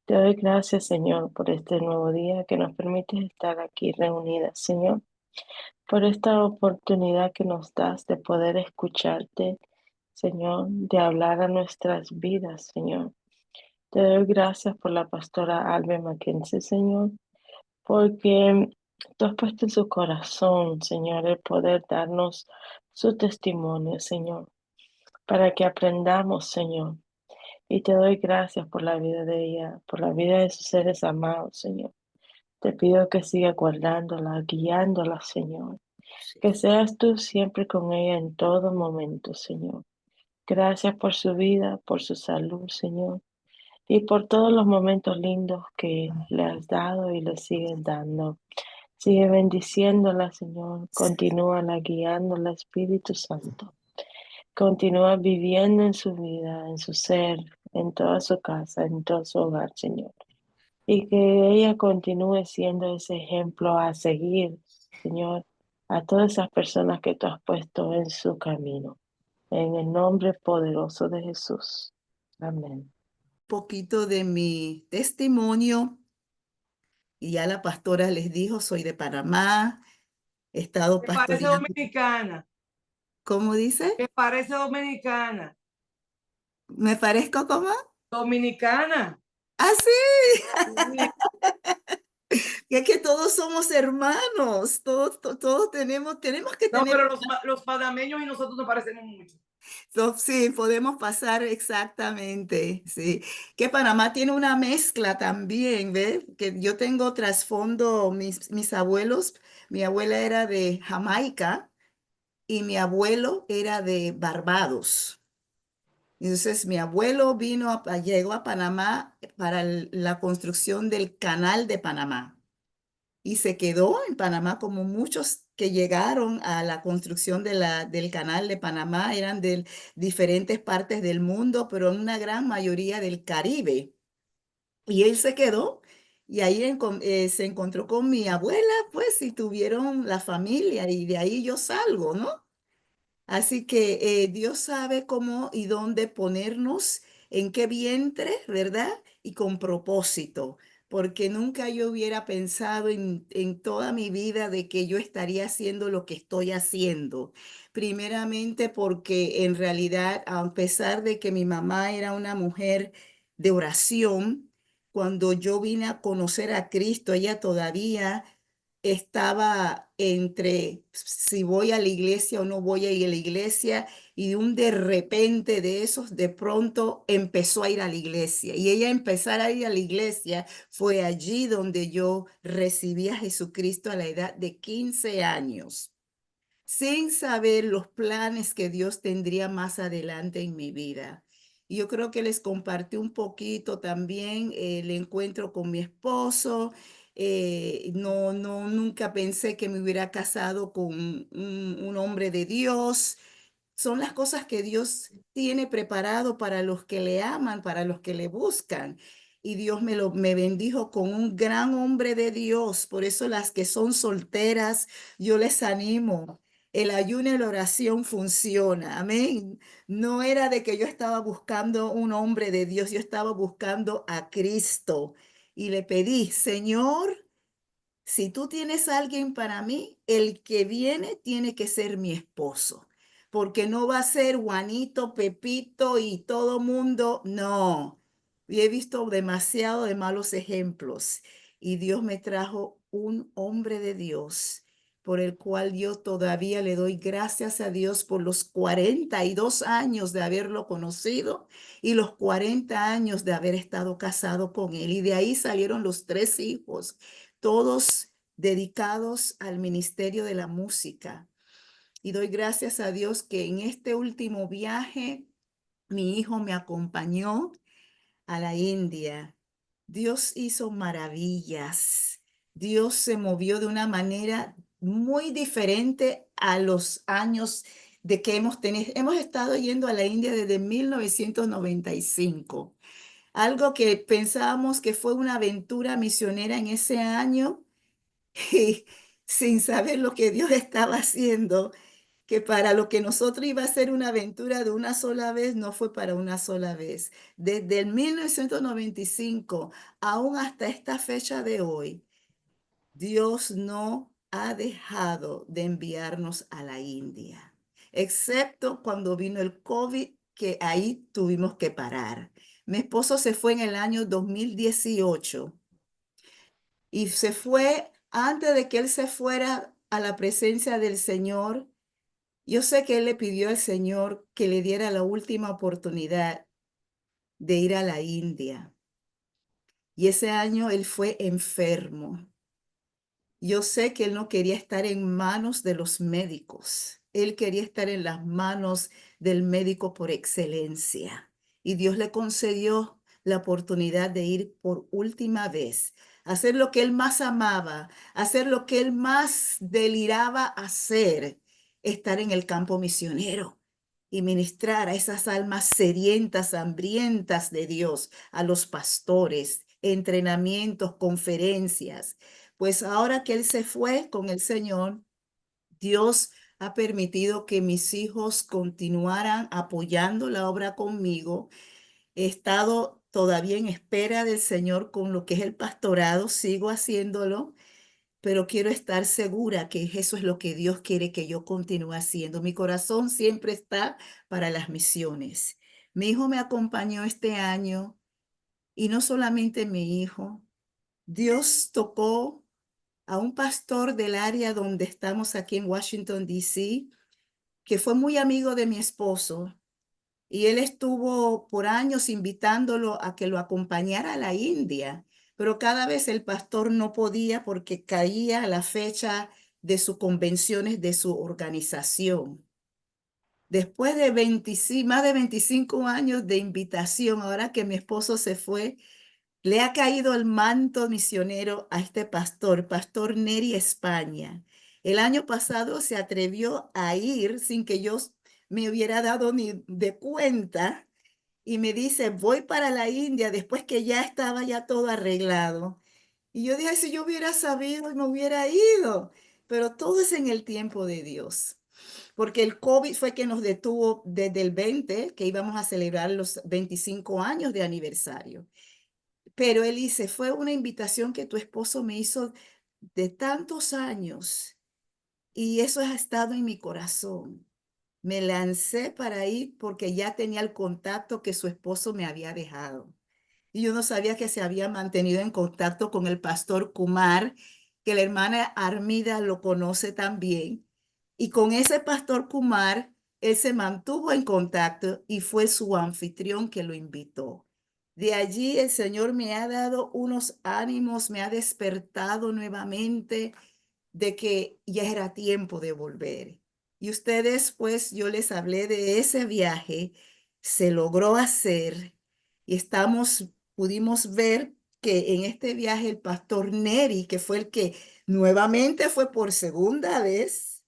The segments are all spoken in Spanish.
Te doy gracias, Señor, por este nuevo día que nos permite estar aquí reunidas, Señor, por esta oportunidad que nos das de poder escucharte, Señor, de hablar a nuestras vidas, Señor. Te doy gracias por la pastora Albe Mackenzie, Señor, porque tú has puesto en su corazón, Señor, el poder darnos su testimonio, Señor, para que aprendamos, Señor. Y te doy gracias por la vida de ella, por la vida de sus seres amados, Señor. Te pido que siga guardándola, guiándola, Señor. Sí. Que seas tú siempre con ella en todo momento, Señor. Gracias por su vida, por su salud, Señor. Y por todos los momentos lindos que le has dado y le sigues dando. Sigue bendiciéndola, Señor. Continúa guiándola, Espíritu Santo. Continúa viviendo en su vida, en su ser, en toda su casa, en todo su hogar, Señor. Y que ella continúe siendo ese ejemplo a seguir, Señor, a todas esas personas que tú has puesto en su camino. En el nombre poderoso de Jesús. Amén. Poquito de mi testimonio, y ya la pastora les dijo, soy de Panamá, he estado Me parece pastoreando. dominicana. ¿Cómo dice? Me parece dominicana. ¿Me parezco como? Dominicana. ¡Ah, sí! Sí. Y es que todos somos hermanos, todos tenemos que No, tener. pero los panameños y nosotros nos parecemos mucho. Sí, podemos pasar exactamente, sí. Que Panamá tiene una mezcla también, ¿ves? Que yo tengo trasfondo, mis abuelos, mi abuela era de Jamaica y mi abuelo era de Barbados. Entonces, mi abuelo llegó a Panamá para la construcción del Canal de Panamá y se quedó en Panamá como muchos que llegaron a la construcción del Canal de Panamá, eran de diferentes partes del mundo, pero en una gran mayoría del Caribe. Y él se quedó y ahí se encontró con mi abuela, pues, y tuvieron la familia y de ahí yo salgo, ¿no? Así que Dios sabe cómo y dónde ponernos, en qué vientre, ¿verdad? Y con propósito, porque nunca yo hubiera pensado en toda mi vida de que yo estaría haciendo lo que estoy haciendo. Primeramente porque en realidad, a pesar de que mi mamá era una mujer de oración, cuando yo vine a conocer a Cristo, ella todavía estaba entre si voy a la iglesia o no voy a ir a la iglesia, y de repente de esos de pronto empezó a ir a la iglesia, y ella empezar a ir a la iglesia fue allí donde yo recibí a Jesucristo a la edad de 15 años, sin saber los planes que Dios tendría más adelante en mi vida. Y yo creo que les compartí un poquito también el encuentro con mi esposo. Nunca pensé que me hubiera casado con un hombre de Dios. Son las cosas que Dios tiene preparado para los que le aman, para los que le buscan. Y Dios me bendijo con un gran hombre de Dios. Por eso las que son solteras, yo les animo. El ayuno y la oración funciona. Amén. No era de que yo estaba buscando un hombre de Dios, yo estaba buscando a Cristo. Y le pedí, Señor, si tú tienes a alguien para mí, el que viene tiene que ser mi esposo, porque no va a ser Juanito, Pepito y todo mundo, no. Y he visto demasiado de malos ejemplos y Dios me trajo un hombre de Dios por el cual yo todavía le doy gracias a Dios por los 42 años de haberlo conocido y los 40 años de haber estado casado con él. Y de ahí salieron los 3 hijos, todos dedicados al ministerio de la música. Y doy gracias a Dios que en este último viaje mi hijo me acompañó a la India. Dios hizo maravillas. Dios se movió de una manera muy diferente a los años de que hemos tenido. Hemos estado yendo a la India desde 1995. Algo que pensábamos que fue una aventura misionera en ese año, y sin saber lo que Dios estaba haciendo. que para lo que nosotros iba a ser una aventura de una sola vez, no fue para una sola vez. Desde el 1995, aún hasta esta fecha de hoy, Dios no ha dejado de enviarnos a la India, excepto cuando vino el COVID, que ahí tuvimos que parar. Mi esposo se fue en el año 2018 y se fue antes de que él se fuera a la presencia del Señor. Yo sé que él le pidió al Señor que le diera la última oportunidad de ir a la India. Y ese año él fue enfermo. Yo sé que él no quería estar en manos de los médicos. Él quería estar en las manos del médico por excelencia. Y Dios le concedió la oportunidad de ir por última vez, hacer lo que él más amaba, hacer lo que él más deliraba hacer, estar en el campo misionero y ministrar a esas almas sedientas, hambrientas de Dios, a los pastores, entrenamientos, conferencias. Pues ahora que él se fue con el Señor, Dios ha permitido que mis hijos continuaran apoyando la obra conmigo. He estado todavía en espera del Señor con lo que es el pastorado, sigo haciéndolo, pero quiero estar segura que eso es lo que Dios quiere que yo continúe haciendo. Mi corazón siempre está para las misiones. Mi hijo me acompañó este año y no solamente mi hijo. Dios tocó a un pastor del área donde estamos aquí en Washington, D.C., que fue muy amigo de mi esposo, y él estuvo por años invitándolo a que lo acompañara a la India, pero cada vez el pastor no podía porque caía a la fecha de sus convenciones de su organización. Después de 25, más de 25 años de invitación, ahora que mi esposo se fue, le ha caído el manto misionero a este pastor, Pastor Neri España. El año pasado se atrevió a ir sin que yo me hubiera dado ni de cuenta y me dice, voy para la India después que ya estaba ya todo arreglado. Y yo dije, si yo hubiera sabido, me hubiera ido. Pero todo es en el tiempo de Dios. Porque el COVID fue que nos detuvo desde el 20, que íbamos a celebrar los 25 años de aniversario. Pero él dice, fue una invitación que tu esposo me hizo de tantos años y eso ha estado en mi corazón. Me lancé para ir porque ya tenía el contacto que su esposo me había dejado. Y yo no sabía que se había mantenido en contacto con el pastor Kumar, que la hermana Armida lo conoce también. Y con ese pastor Kumar, él se mantuvo en contacto y fue su anfitrión que lo invitó. De allí el Señor me ha dado unos ánimos, me ha despertado nuevamente de que ya era tiempo de volver. Y ustedes, pues, yo les hablé de ese viaje, se logró hacer y pudimos ver que en este viaje el pastor Neri, que fue el que nuevamente fue por segunda vez,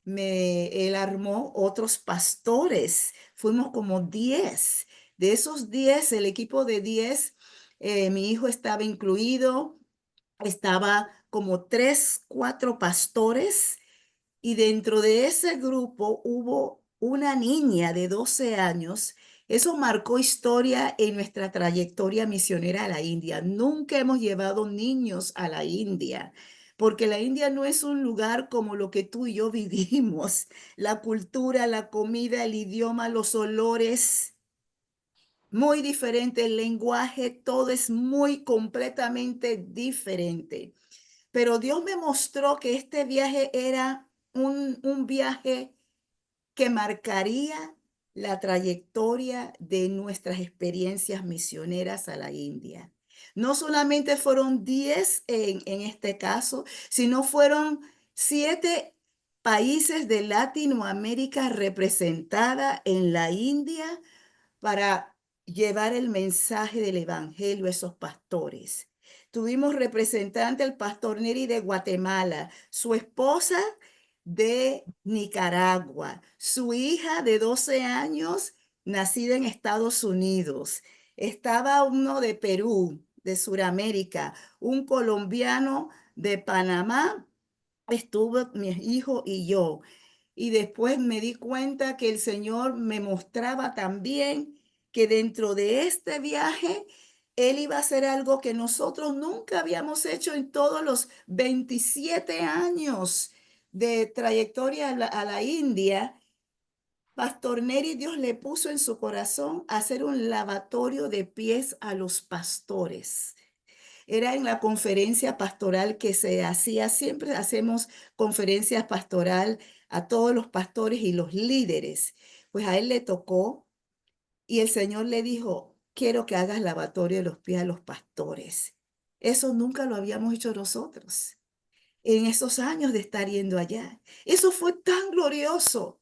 él armó otros pastores. Fuimos como 10. De esos 10, el equipo de 10, mi hijo estaba incluido, estaba como 3, 4 pastores y dentro de ese grupo hubo una niña de 12 años. Eso marcó historia en nuestra trayectoria misionera a la India. Nunca hemos llevado niños a la India, porque la India no es un lugar como lo que tú y yo vivimos. La cultura, la comida, el idioma, los olores, muy diferente, el lenguaje, todo es muy completamente diferente. Pero Dios me mostró que este viaje era un viaje que marcaría la trayectoria de nuestras experiencias misioneras a la India. No solamente fueron 10 en este caso, sino fueron 7 países de Latinoamérica representada en la India para llevar el mensaje del evangelio a esos pastores. Tuvimos representante el pastor Neri de Guatemala, su esposa de Nicaragua, su hija de 12 años, nacida en Estados Unidos. Estaba uno de Perú, de Sudamérica, un colombiano de Panamá, estuvo mi hijo y yo. Y después me di cuenta que el Señor me mostraba también que dentro de este viaje, Él iba a hacer algo que nosotros nunca habíamos hecho en todos los 27 años de trayectoria a la India. Pastor Neri, Dios le puso en su corazón hacer un lavatorio de pies a los pastores. Era en la conferencia pastoral que se hacía, siempre hacemos conferencias pastoral a todos los pastores y los líderes. Pues a él le tocó y el Señor le dijo, quiero que hagas lavatorio de los pies a los pastores. Eso nunca lo habíamos hecho nosotros en esos años de estar yendo allá. Eso fue tan glorioso.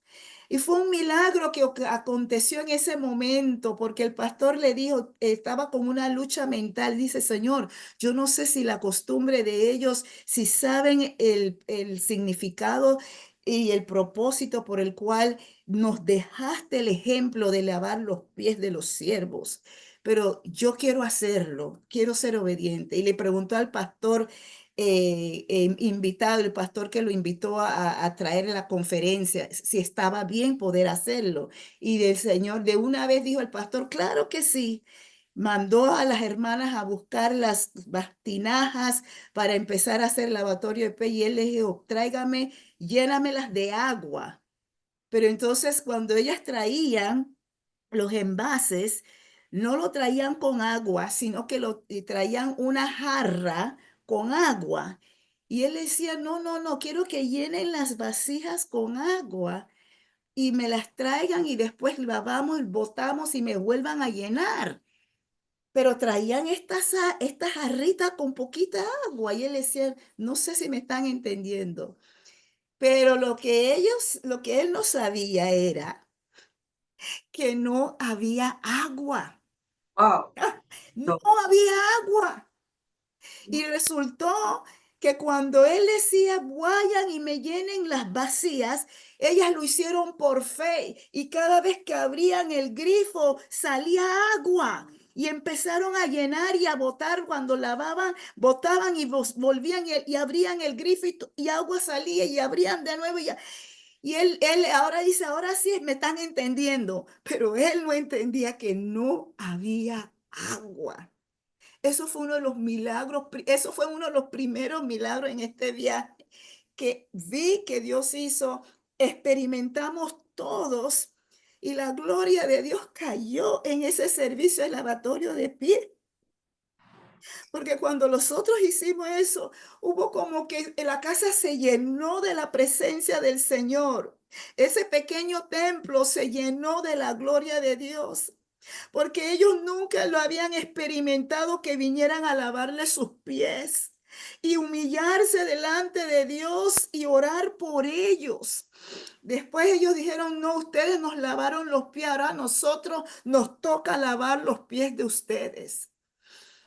Y fue un milagro que aconteció en ese momento, porque el pastor le dijo, estaba con una lucha mental, dice, Señor, yo no sé si la costumbre de ellos, si saben el significado y el propósito por el cual nos dejaste el ejemplo de lavar los pies de los siervos, pero yo quiero hacerlo, quiero ser obediente. Y le preguntó al pastor invitado, el pastor que lo invitó a traer la conferencia, si estaba bien poder hacerlo. Y del Señor, de una vez dijo el pastor, claro que sí. Mandó a las hermanas a buscar las tinajas para empezar a hacer lavatorio de pies y él les dijo, tráigame, llénamelas de agua. Pero entonces cuando ellas traían los envases, no lo traían con agua, sino que lo traían una jarra con agua. Y él decía, no, no, no, quiero que llenen las vasijas con agua y me las traigan y después lavamos, botamos y me vuelvan a llenar. Pero traían esta jarrita con poquita agua y él decía, no sé si me están entendiendo. Pero lo que él no sabía era que no había agua. Wow. No No. había agua. Y resultó que cuando él decía, vayan y me llenen las vacías, ellas lo hicieron por fe. Y cada vez que abrían el grifo, salía agua. Y empezaron a llenar y a botar cuando lavaban, botaban y volvían y abrían el grifo y agua salía y abrían de nuevo. Y él ahora dice, ahora sí me están entendiendo, pero él no entendía que no había agua. Eso fue uno de los milagros, eso fue uno de los primeros milagros en este viaje que vi que Dios hizo. Experimentamos todos y la gloria de Dios cayó en ese servicio de lavatorio de pies. Porque cuando nosotros hicimos eso, hubo como que la casa se llenó de la presencia del Señor. Ese pequeño templo se llenó de la gloria de Dios, porque ellos nunca lo habían experimentado que vinieran a lavarle sus pies y humillarse delante de Dios y orar por ellos. Después ellos dijeron, no, ustedes nos lavaron los pies, ahora a nosotros nos toca lavar los pies de ustedes.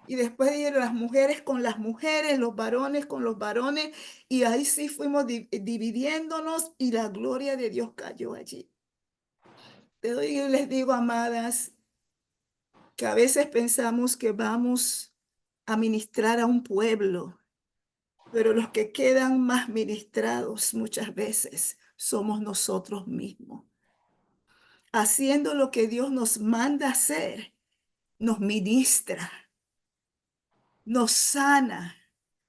Y después dijeron las mujeres con las mujeres, los varones con los varones. Y ahí sí fuimos dividiéndonos y la gloria de Dios cayó allí. Les digo, amadas, que a veces pensamos que vamos a ministrar a un pueblo, pero los que quedan más ministrados muchas veces somos nosotros mismos. Haciendo lo que Dios nos manda hacer, nos ministra, nos sana,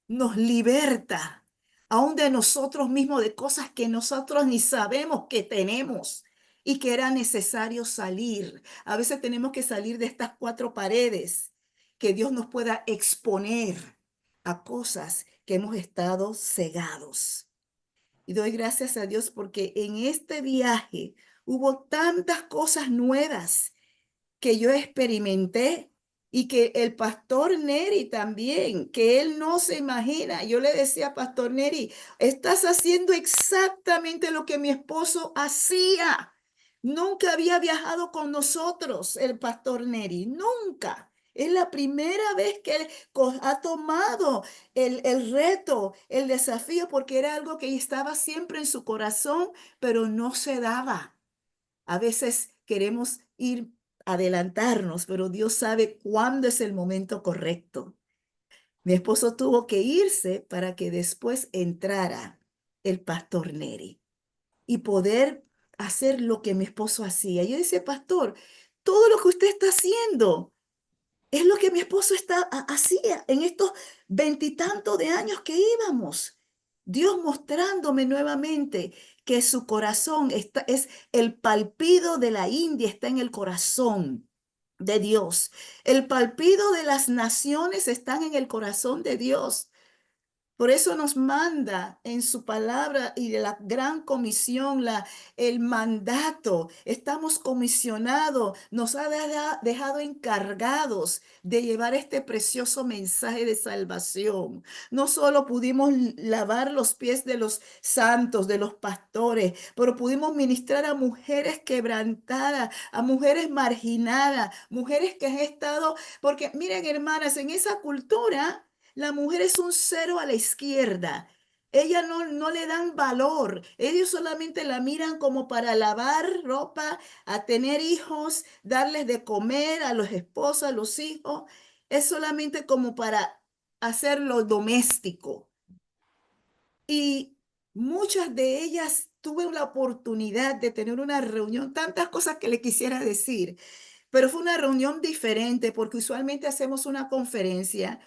nos liberta, aún de nosotros mismos, de cosas que nosotros ni sabemos que tenemos y que era necesario salir. A veces tenemos que salir de estas cuatro paredes, que Dios nos pueda exponer a cosas que hemos estado cegados. Y doy gracias a Dios porque en este viaje hubo tantas cosas nuevas que yo experimenté y que el pastor Neri también, que él no se imagina. Yo le decía, pastor Neri, estás haciendo exactamente lo que mi esposo hacía. Nunca había viajado con nosotros el pastor Neri, nunca. Es la primera vez que él ha tomado el reto, el desafío, porque era algo que estaba siempre en su corazón, pero no se daba. A veces queremos ir adelantarnos, pero Dios sabe cuándo es el momento correcto. Mi esposo tuvo que irse para que después entrara el pastor Neri. y poder hacer lo que mi esposo hacía. Yo decía, pastor, todo lo que usted está haciendo es lo que mi esposo hacía en estos veintitantos de años que íbamos. Dios mostrándome nuevamente que su corazón es el palpido de la India, está en el corazón de Dios. El palpido de las naciones están en el corazón de Dios. Por eso nos manda en su palabra y de la gran comisión, el mandato. Estamos comisionados, nos ha dejado encargados de llevar este precioso mensaje de salvación. No solo pudimos lavar los pies de los santos, de los pastores, pero pudimos ministrar a mujeres quebrantadas, a mujeres marginadas, mujeres que han estado, porque miren hermanas, en esa cultura la mujer es un cero a la izquierda. Ella no le dan valor. Ellos solamente la miran como para lavar ropa, a tener hijos, darles de comer a los esposos, a los hijos. Es solamente como para hacer lo doméstico. Y muchas de ellas tuve la oportunidad de tener una reunión, tantas cosas que le quisiera decir, pero fue una reunión diferente porque usualmente hacemos una conferencia.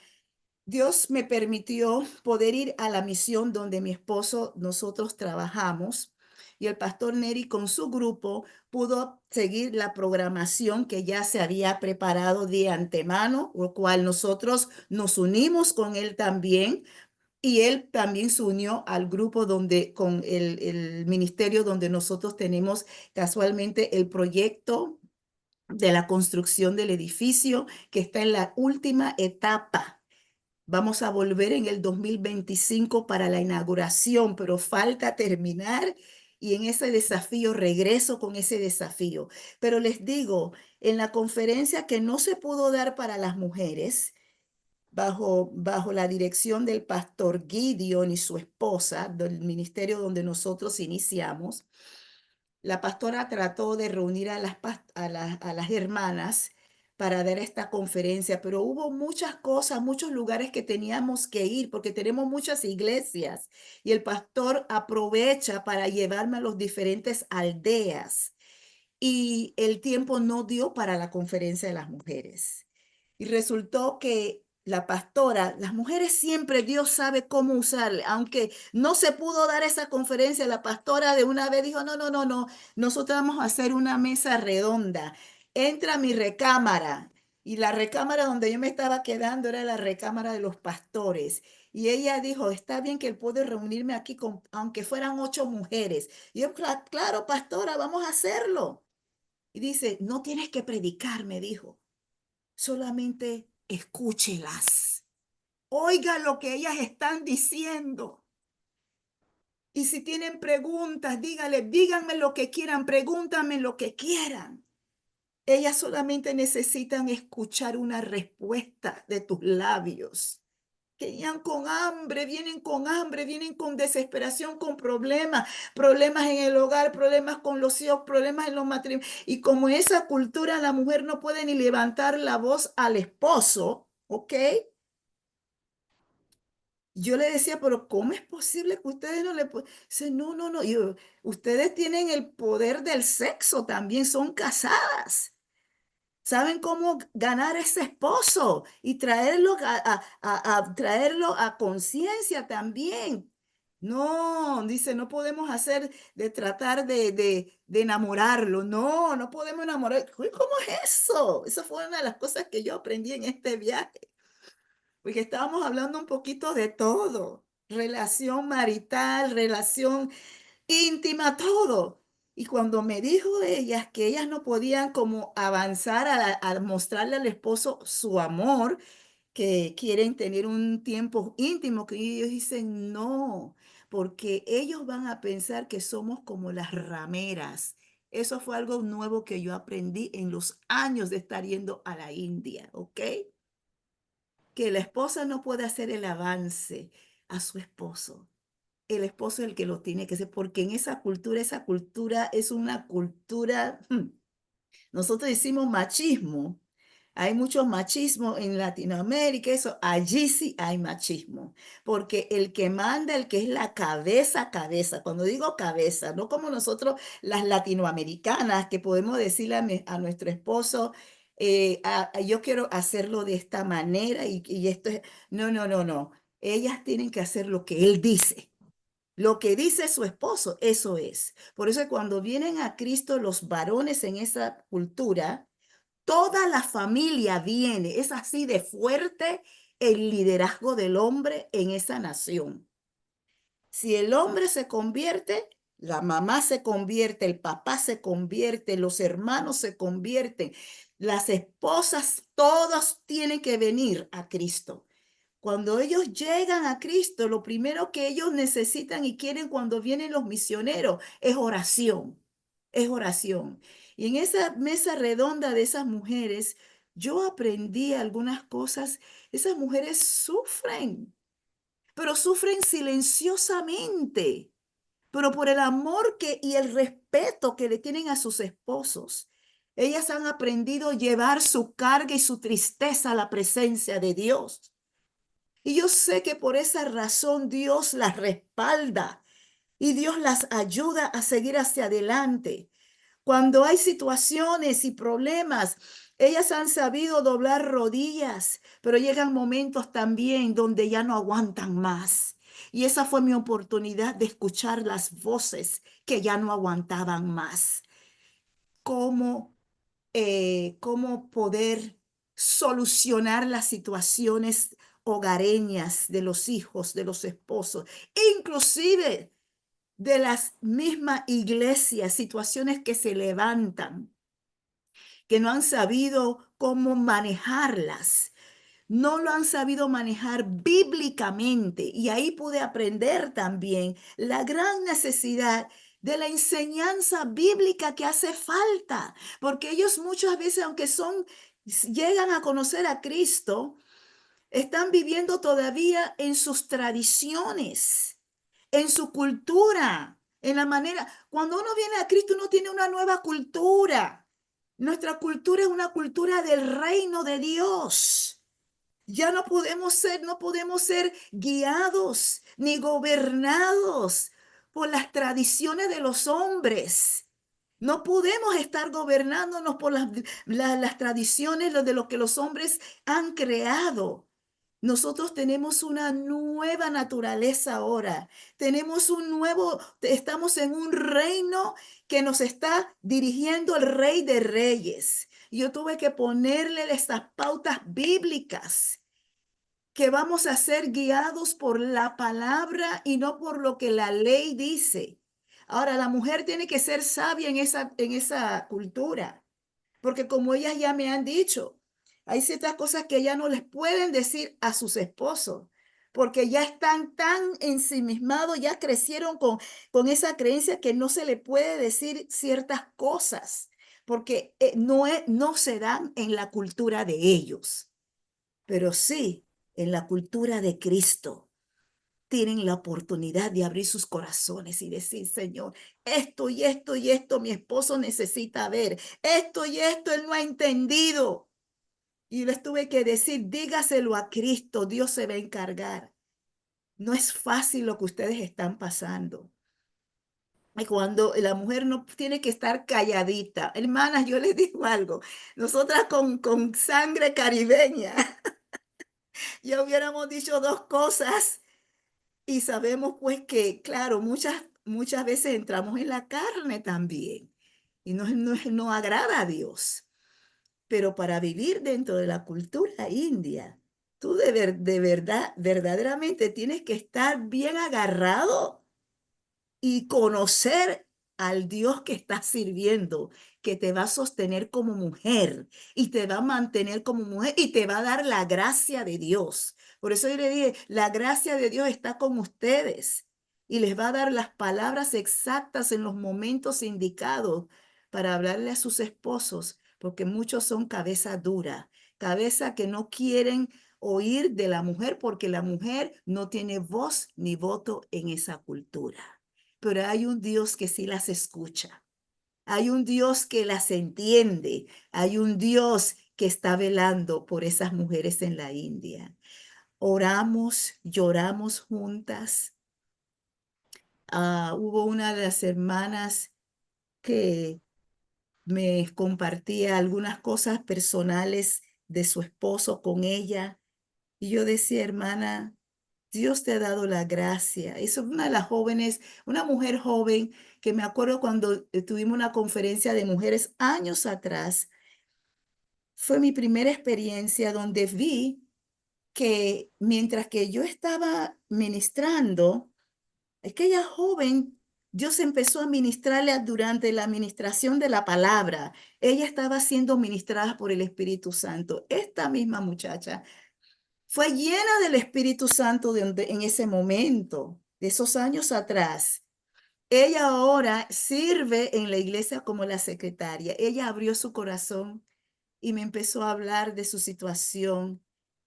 Dios me permitió poder ir a la misión donde mi esposo, nosotros trabajamos, y el pastor Neri con su grupo pudo seguir la programación que ya se había preparado de antemano, lo cual nosotros nos unimos con él también, y él también se unió al grupo con el ministerio donde nosotros tenemos casualmente el proyecto de la construcción del edificio que está en la última etapa. Vamos a volver en el 2025 para la inauguración, pero falta terminar y en ese desafío regreso con ese desafío. Pero les digo, en la conferencia que no se pudo dar para las mujeres, bajo la dirección del pastor Gideon y su esposa, del ministerio donde nosotros iniciamos, la pastora trató de reunir a las hermanas para dar esta conferencia, pero hubo muchas cosas, muchos lugares que teníamos que ir porque tenemos muchas iglesias y el pastor aprovecha para llevarme a las diferentes aldeas y el tiempo no dio para la conferencia de las mujeres. Y resultó que la pastora, las mujeres siempre Dios sabe cómo usarle, aunque no se pudo dar esa conferencia, la pastora de una vez dijo, no, nosotros vamos a hacer una mesa redonda, entra a mi recámara. Y la recámara donde yo me estaba quedando era la recámara de los pastores. Y ella dijo, está bien que él puede reunirme aquí, aunque fueran 8 mujeres. Y yo, claro, pastora, vamos a hacerlo. Y dice, no tienes que predicar, me dijo, solamente escúchelas. Oiga lo que ellas están diciendo. Y si tienen preguntas, díganme lo que quieran, pregúntame lo que quieran. Ellas solamente necesitan escuchar una respuesta de tus labios. Que vienen con desesperación, con problemas en el hogar, problemas con los hijos, problemas en los matrimonios. Y como en esa cultura la mujer no puede ni levantar la voz al esposo, ¿ok? Yo le decía, pero ¿cómo es posible que ustedes no le puedan? Dice, no. Ustedes tienen el poder del sexo también, son casadas. Saben cómo ganar ese esposo y traerlo traerlo a conciencia también. No, dice, no podemos tratar de enamorarlo. No podemos enamorar. Uy, ¿cómo es eso? Eso fue una de las cosas que yo aprendí en este viaje. Porque estábamos hablando un poquito de todo. Relación marital, relación íntima, todo. Y cuando me dijo ellas que ellas no podían como avanzar a mostrarle al esposo su amor, que quieren tener un tiempo íntimo, que ellos dicen no, porque ellos van a pensar que somos como las rameras. Eso fue algo nuevo que yo aprendí en los años de estar yendo a la India, ¿ok? Que la esposa no puede hacer el avance a su esposo. El esposo es el que lo tiene que hacer, porque en esa cultura es una cultura, nosotros decimos machismo, Hay mucho machismo en Latinoamérica, eso, allí sí hay machismo, porque el que manda, el que es la cabeza, cabeza, cuando digo cabeza, no como nosotros las latinoamericanas, que podemos decirle a nuestro esposo, yo quiero hacerlo de esta manera y esto es, no, no, no, no, ellas tienen que hacer lo que él dice. Lo que dice su esposo, eso es. Por eso cuando vienen a Cristo los varones en esa cultura, toda la familia viene. Es así de fuerte el liderazgo del hombre en esa nación. Si el hombre se convierte, la mamá se convierte, el papá se convierte, los hermanos se convierten, las esposas, todos tienen que venir a Cristo. Cuando ellos llegan a Cristo, lo primero que ellos necesitan y quieren cuando vienen los misioneros es oración, es oración. Y en esa mesa redonda de esas mujeres, yo aprendí algunas cosas. Esas mujeres sufren, pero sufren silenciosamente, pero por el amor y el respeto que le tienen a sus esposos. Ellas han aprendido a llevar su carga y su tristeza a la presencia de Dios. Y yo sé que por esa razón Dios las respalda y Dios las ayuda a seguir hacia adelante. Cuando hay situaciones y problemas, ellas han sabido doblar rodillas, pero llegan momentos también donde ya no aguantan más. Y esa fue mi oportunidad de escuchar las voces que ya no aguantaban más. ¿Cómo cómo poder solucionar las situaciones hogareñas de los hijos, de los esposos, inclusive de las mismas iglesias, situaciones que se levantan, que no han sabido cómo manejarlas, no lo han sabido manejar bíblicamente. Y ahí pude aprender también la gran necesidad de la enseñanza bíblica que hace falta, porque ellos muchas veces, aunque llegan a conocer a Cristo, están viviendo todavía en sus tradiciones, en su cultura, en la manera. Cuando uno viene a Cristo, uno tiene una nueva cultura. Nuestra cultura es una cultura del reino de Dios. Ya no podemos ser guiados ni gobernados por las tradiciones de los hombres. No podemos estar gobernándonos por las tradiciones de lo que los hombres han creado. Nosotros tenemos una nueva naturaleza ahora. Estamos en un reino que nos está dirigiendo el Rey de Reyes. Yo tuve que ponerle estas pautas bíblicas que vamos a ser guiados por la palabra y no por lo que la ley dice. Ahora, la mujer tiene que ser sabia en esa cultura, porque como ellas ya me han dicho, hay ciertas cosas que ya no les pueden decir a sus esposos, porque ya están tan ensimismados, ya crecieron con esa creencia que no se le puede decir ciertas cosas, porque no se dan en la cultura de ellos, pero sí en la cultura de Cristo. Tienen la oportunidad de abrir sus corazones y decir, Señor, esto y esto y esto mi esposo necesita ver, esto y esto él no ha entendido. Y les tuve que decir, dígaselo a Cristo, Dios se va a encargar. No es fácil lo que ustedes están pasando. Y cuando la mujer no tiene que estar calladita, hermanas, yo les digo algo, nosotras con sangre caribeña, ya hubiéramos dicho dos cosas. Y sabemos pues que, claro, muchas veces entramos en la carne también y no agrada a Dios. Pero para vivir dentro de la cultura india, tú de verdad, verdaderamente tienes que estar bien agarrado y conocer al Dios que estás sirviendo, que te va a sostener como mujer y te va a mantener como mujer y te va a dar la gracia de Dios. Por eso yo le dije, la gracia de Dios está con ustedes y les va a dar las palabras exactas en los momentos indicados para hablarle a sus esposos, porque muchos son cabeza dura, cabeza que no quieren oír de la mujer porque la mujer no tiene voz ni voto en esa cultura. Pero hay un Dios que sí las escucha. Hay un Dios que las entiende. Hay un Dios que está velando por esas mujeres en la India. Oramos, lloramos juntas. Hubo una de las hermanas que me compartía algunas cosas personales de su esposo con ella. Y yo decía, hermana, Dios te ha dado la gracia. Es una de las jóvenes, una mujer joven que me acuerdo cuando tuvimos una conferencia de mujeres años atrás. Fue mi primera experiencia donde vi que mientras que yo estaba ministrando, aquella joven, Dios empezó a ministrarle durante la administración de la palabra. Ella estaba siendo ministrada por el Espíritu Santo. Esta misma muchacha fue llena del Espíritu Santo en ese momento, de esos años atrás. Ella ahora sirve en la iglesia como la secretaria. Ella abrió su corazón y me empezó a hablar de su situación.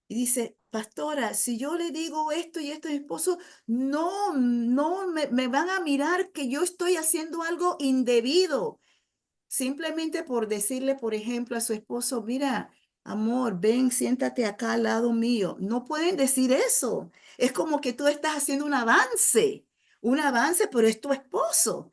Y dice, pastora, si yo le digo esto y esto a mi esposo, no me van a mirar que yo estoy haciendo algo indebido. Simplemente por decirle, por ejemplo, a su esposo, mira, amor, ven, siéntate acá al lado mío. No pueden decir eso. Es como que tú estás haciendo un avance, pero es tu esposo.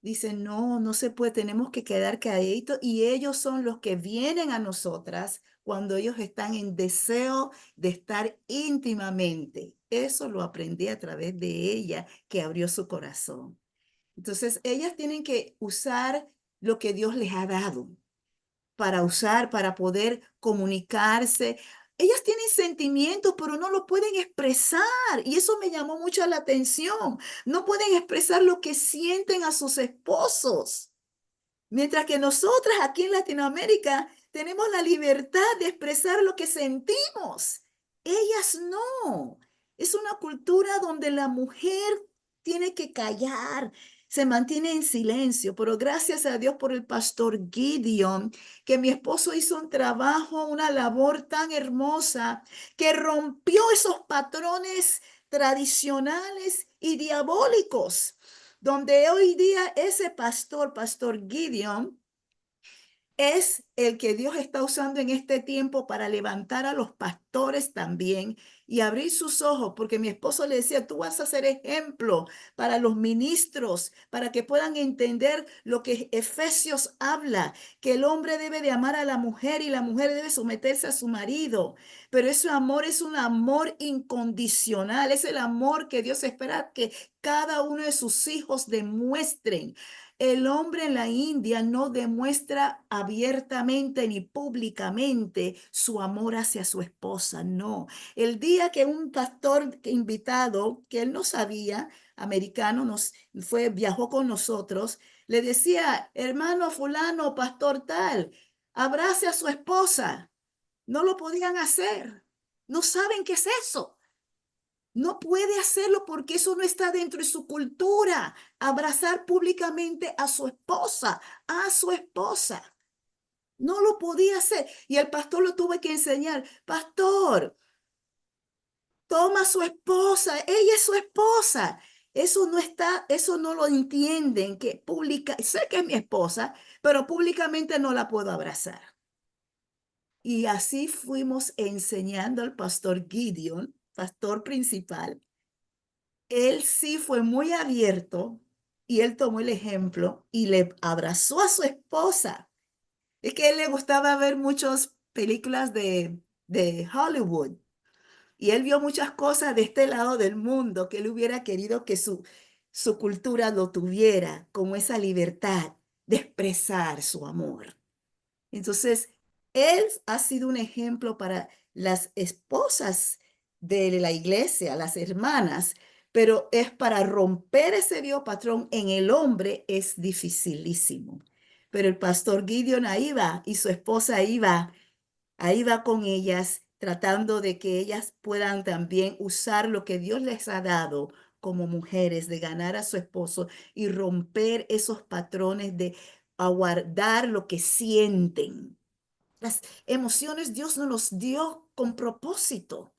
Dicen, no, no se puede, tenemos que quedar calladitos y ellos son los que vienen a nosotras cuando ellos están en deseo de estar íntimamente. Eso lo aprendí a través de ella que abrió su corazón. Entonces, ellas tienen que usar lo que Dios les ha dado para poder comunicarse. Ellas tienen sentimientos, pero no lo pueden expresar. Y eso me llamó mucho la atención. No pueden expresar lo que sienten a sus esposos. Mientras que nosotras aquí en Latinoamérica tenemos la libertad de expresar lo que sentimos. Ellas no. Es una cultura donde la mujer tiene que callar, se mantiene en silencio, pero gracias a Dios por el pastor Gideon, que mi esposo hizo un trabajo, una labor tan hermosa, que rompió esos patrones tradicionales y diabólicos donde hoy día ese pastor Gideon, es el que Dios está usando en este tiempo para levantar a los pastores también y abrir sus ojos, porque mi esposo le decía, tú vas a ser ejemplo para los ministros, para que puedan entender lo que Efesios habla, que el hombre debe de amar a la mujer y la mujer debe someterse a su marido, pero ese amor es un amor incondicional, es el amor que Dios espera que cada uno de sus hijos demuestren. El hombre en la India no demuestra abiertamente ni públicamente su amor hacia su esposa, no. El día que un pastor invitado, que él no sabía, americano, viajó con nosotros, le decía, hermano fulano, pastor tal, abrace a su esposa. No lo podían hacer. No saben qué es eso. No puede hacerlo porque eso no está dentro de su cultura. Abrazar públicamente a su esposa, a su esposa. No lo podía hacer. Y el pastor lo tuvo que enseñar. Pastor, toma a su esposa. Ella es su esposa. Eso no está, eso no lo entienden. Que pública, sé que es mi esposa, pero públicamente no la puedo abrazar. Y así fuimos enseñando al pastor Gideon, pastor principal. Él sí fue muy abierto y él tomó el ejemplo y le abrazó a su esposa. Es que a él le gustaba ver muchas películas de Hollywood y él vio muchas cosas de este lado del mundo que él hubiera querido que su cultura lo tuviera, como esa libertad de expresar su amor. Entonces, él ha sido un ejemplo para las esposas de la iglesia, las hermanas, pero es para romper ese biopatrón en el hombre es dificilísimo. Pero el pastor Gideon ahí va y su esposa ahí va con ellas, tratando de que ellas puedan también usar lo que Dios les ha dado como mujeres, de ganar a su esposo y romper esos patrones de aguardar lo que sienten. Las emociones Dios nos los dio con propósito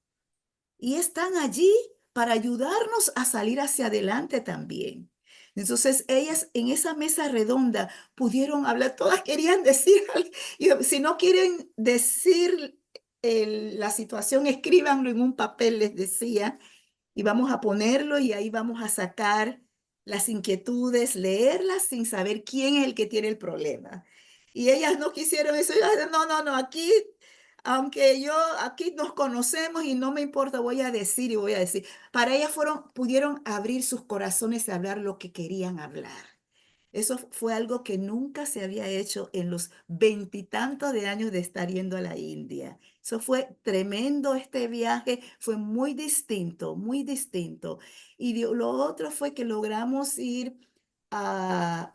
y están allí para ayudarnos a salir hacia adelante también. Entonces ellas en esa mesa redonda pudieron hablar, todas querían decir algo. Y si no quieren decir la situación, escríbanlo en un papel, les decía, y vamos a ponerlo y ahí vamos a sacar las inquietudes, leerlas sin saber quién es el que tiene el problema. Y ellas no quisieron eso. No, aquí, aunque aquí nos conocemos y no me importa, voy a decir y voy a decir. Para ellas pudieron abrir sus corazones y hablar lo que querían hablar. Eso fue algo que nunca se había hecho en los veintitantos de años de estar yendo a la India. Eso fue tremendo este viaje, fue muy distinto, muy distinto. Y lo otro fue que logramos ir al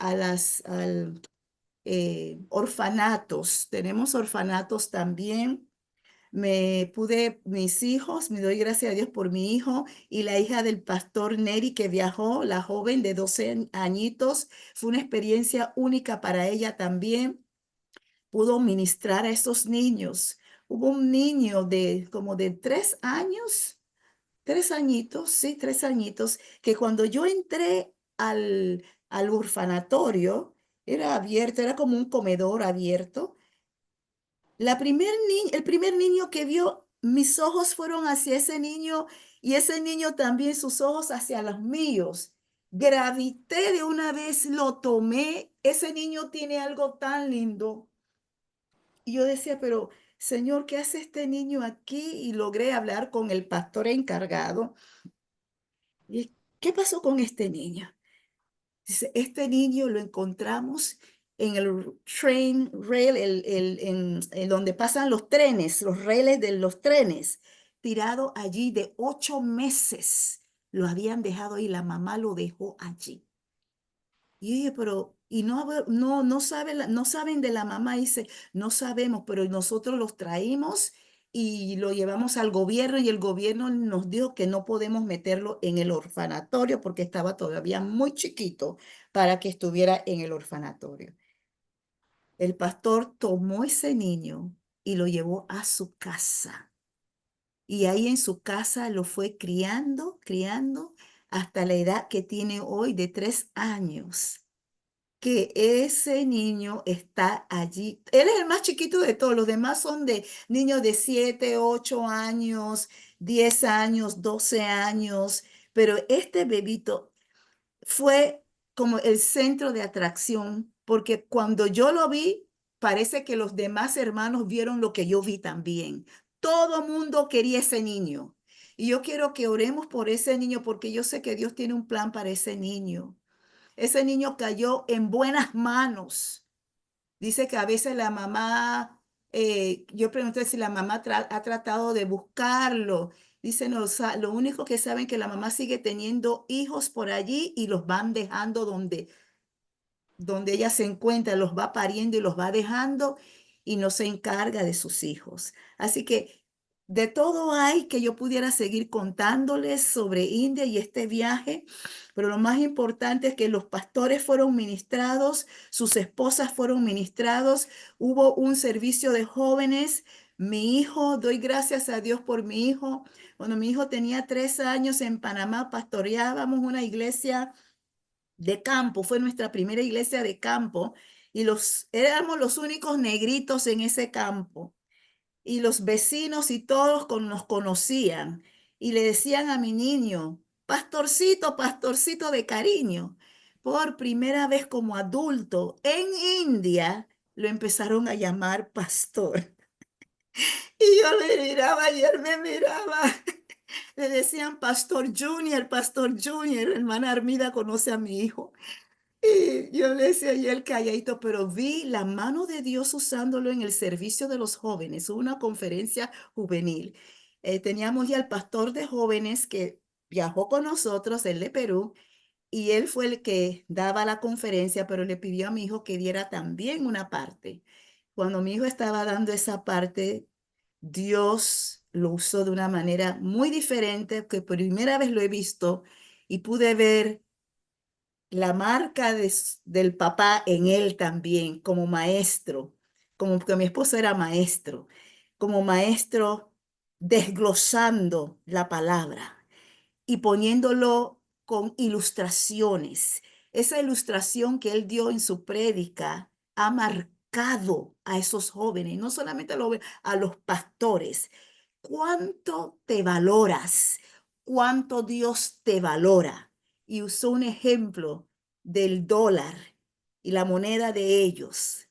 orfanatos. Tenemos orfanatos también. Mis hijos, me doy gracias a Dios por mi hijo y la hija del pastor Neri que viajó, la joven de 12 añitos. Fue una experiencia única para ella también. Pudo ministrar a estos niños. Hubo un niño de como de 3 años, 3 añitos, sí, 3 añitos, que cuando yo entré al orfanatorio, era abierto, era como un comedor abierto. El primer niño que vio, mis ojos fueron hacia ese niño y ese niño también sus ojos hacia los míos. Gravité de una vez, lo tomé. Ese niño tiene algo tan lindo. Y yo decía, pero Señor, ¿qué hace este niño aquí? Y logré hablar con el pastor encargado. Y, ¿qué pasó con este niño? Dice, este niño lo encontramos en el train rail, en donde pasan los trenes, los rieles de los trenes, tirado allí de 8 meses. Lo habían dejado y la mamá lo dejó allí. Y yo dije, pero, y no saben de la mamá, dice, no sabemos, pero nosotros los traímos y lo llevamos al gobierno y el gobierno nos dijo que no podemos meterlo en el orfanatorio porque estaba todavía muy chiquito para que estuviera en el orfanatorio. El pastor tomó ese niño y lo llevó a su casa. Y ahí en su casa lo fue criando, criando hasta la edad que tiene hoy de 3 años, que ese niño está allí. Él es el más chiquito de todos, los demás son de niños de 7, 8 años, 10 años, 12 años, pero este bebito fue como el centro de atracción, porque cuando yo lo vi, parece que los demás hermanos vieron lo que yo vi también. Todo mundo quería ese niño. Y yo quiero que oremos por ese niño, porque yo sé que Dios tiene un plan para ese niño. Ese niño cayó en buenas manos. Dice que a veces la mamá, yo pregunté si la mamá ha tratado de buscarlo. Dice, no, lo único que saben es que la mamá sigue teniendo hijos por allí y los van dejando donde ella se encuentra, los va pariendo y los va dejando y no se encarga de sus hijos. Así que de todo hay que yo pudiera seguir contándoles sobre India y este viaje, pero lo más importante es que los pastores fueron ministrados, sus esposas fueron ministrados, hubo un servicio de jóvenes. Mi hijo, doy gracias a Dios por mi hijo. Cuando mi hijo tenía 3 años en Panamá, pastoreábamos una iglesia de campo, fue nuestra primera iglesia de campo y éramos los únicos negritos en ese campo y los vecinos y todos nos conocían y le decían a mi niño, pastorcito, pastorcito de cariño. Por primera vez como adulto en India lo empezaron a llamar pastor. Y yo le miraba y él me miraba. Le decían Pastor Junior, hermana Armida conoce a mi hijo. Y yo le decía, y él calladito, pero vi la mano de Dios usándolo en el servicio de los jóvenes, una conferencia juvenil. Teníamos ya el pastor de jóvenes que viajó con nosotros, el de Perú, y él fue el que daba la conferencia, pero le pidió a mi hijo que diera también una parte. Cuando mi hijo estaba dando esa parte, Dios lo usó de una manera muy diferente, que por primera vez lo he visto y pude ver la marca del papá en él también, como maestro, como que mi esposo era maestro, como maestro desglosando la palabra y poniéndolo con ilustraciones esa ilustración que él dio en su prédica ha marcado a esos jóvenes, no solamente a los pastores. ¿Cuánto te valoras? ¿Cuánto Dios te valora? Y usó un ejemplo del dólar y la moneda de ellos.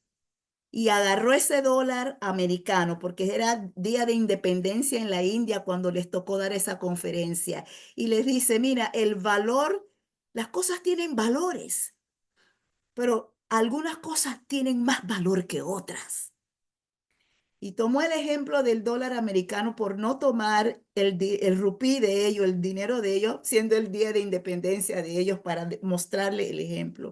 Y agarró ese dólar americano, porque era día de independencia en la India cuando les tocó dar esa conferencia. Y les dice, mira, el valor, las cosas tienen valores, pero algunas cosas tienen más valor que otras. Y tomó el ejemplo del dólar americano por no tomar el rupí de ellos, el dinero de ellos, siendo el día de independencia de ellos, para mostrarle el ejemplo.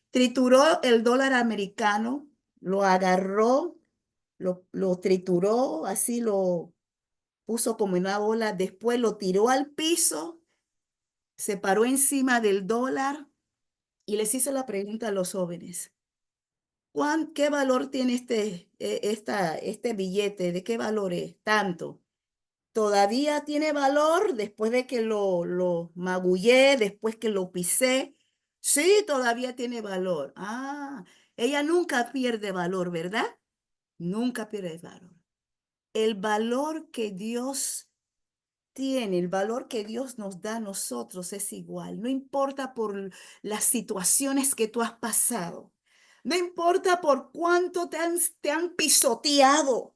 Trituró el dólar americano, lo agarró, lo trituró, así lo puso como en una bola, después lo tiró al piso, se paró encima del dólar y les hizo la pregunta a los jóvenes. ¿Qué valor tiene este billete? ¿De qué valor es? Tanto. ¿Todavía tiene valor después de que lo magullé, después que lo pisé? Sí, todavía tiene valor. Ah, ella nunca pierde valor, ¿verdad? Nunca pierde valor. El valor que Dios tiene, el valor que Dios nos da a nosotros es igual. No importa por las situaciones que tú has pasado. No importa por cuánto te han pisoteado.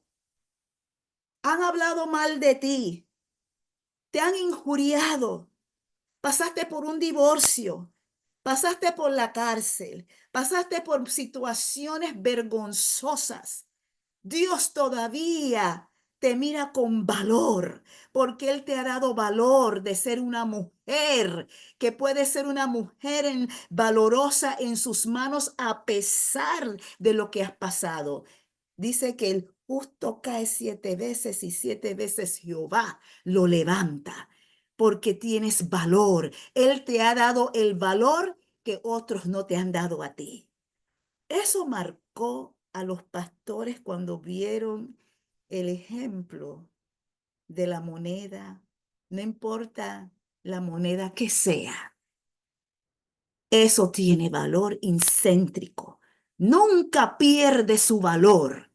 Han hablado mal de ti. Te han injuriado. Pasaste por un divorcio. Pasaste por la cárcel. Pasaste por situaciones vergonzosas. Dios todavía te mira con valor, porque Él te ha dado valor de ser una mujer, que puede ser una mujer valorosa en sus manos a pesar de lo que has pasado. Dice que el justo cae 7 veces y 7 veces Jehová lo levanta, porque tienes valor. Él te ha dado el valor que otros no te han dado a ti. Eso marcó a los pastores cuando vieron el ejemplo de la moneda, no importa la moneda que sea, eso tiene valor incéntrico, nunca pierde su valor.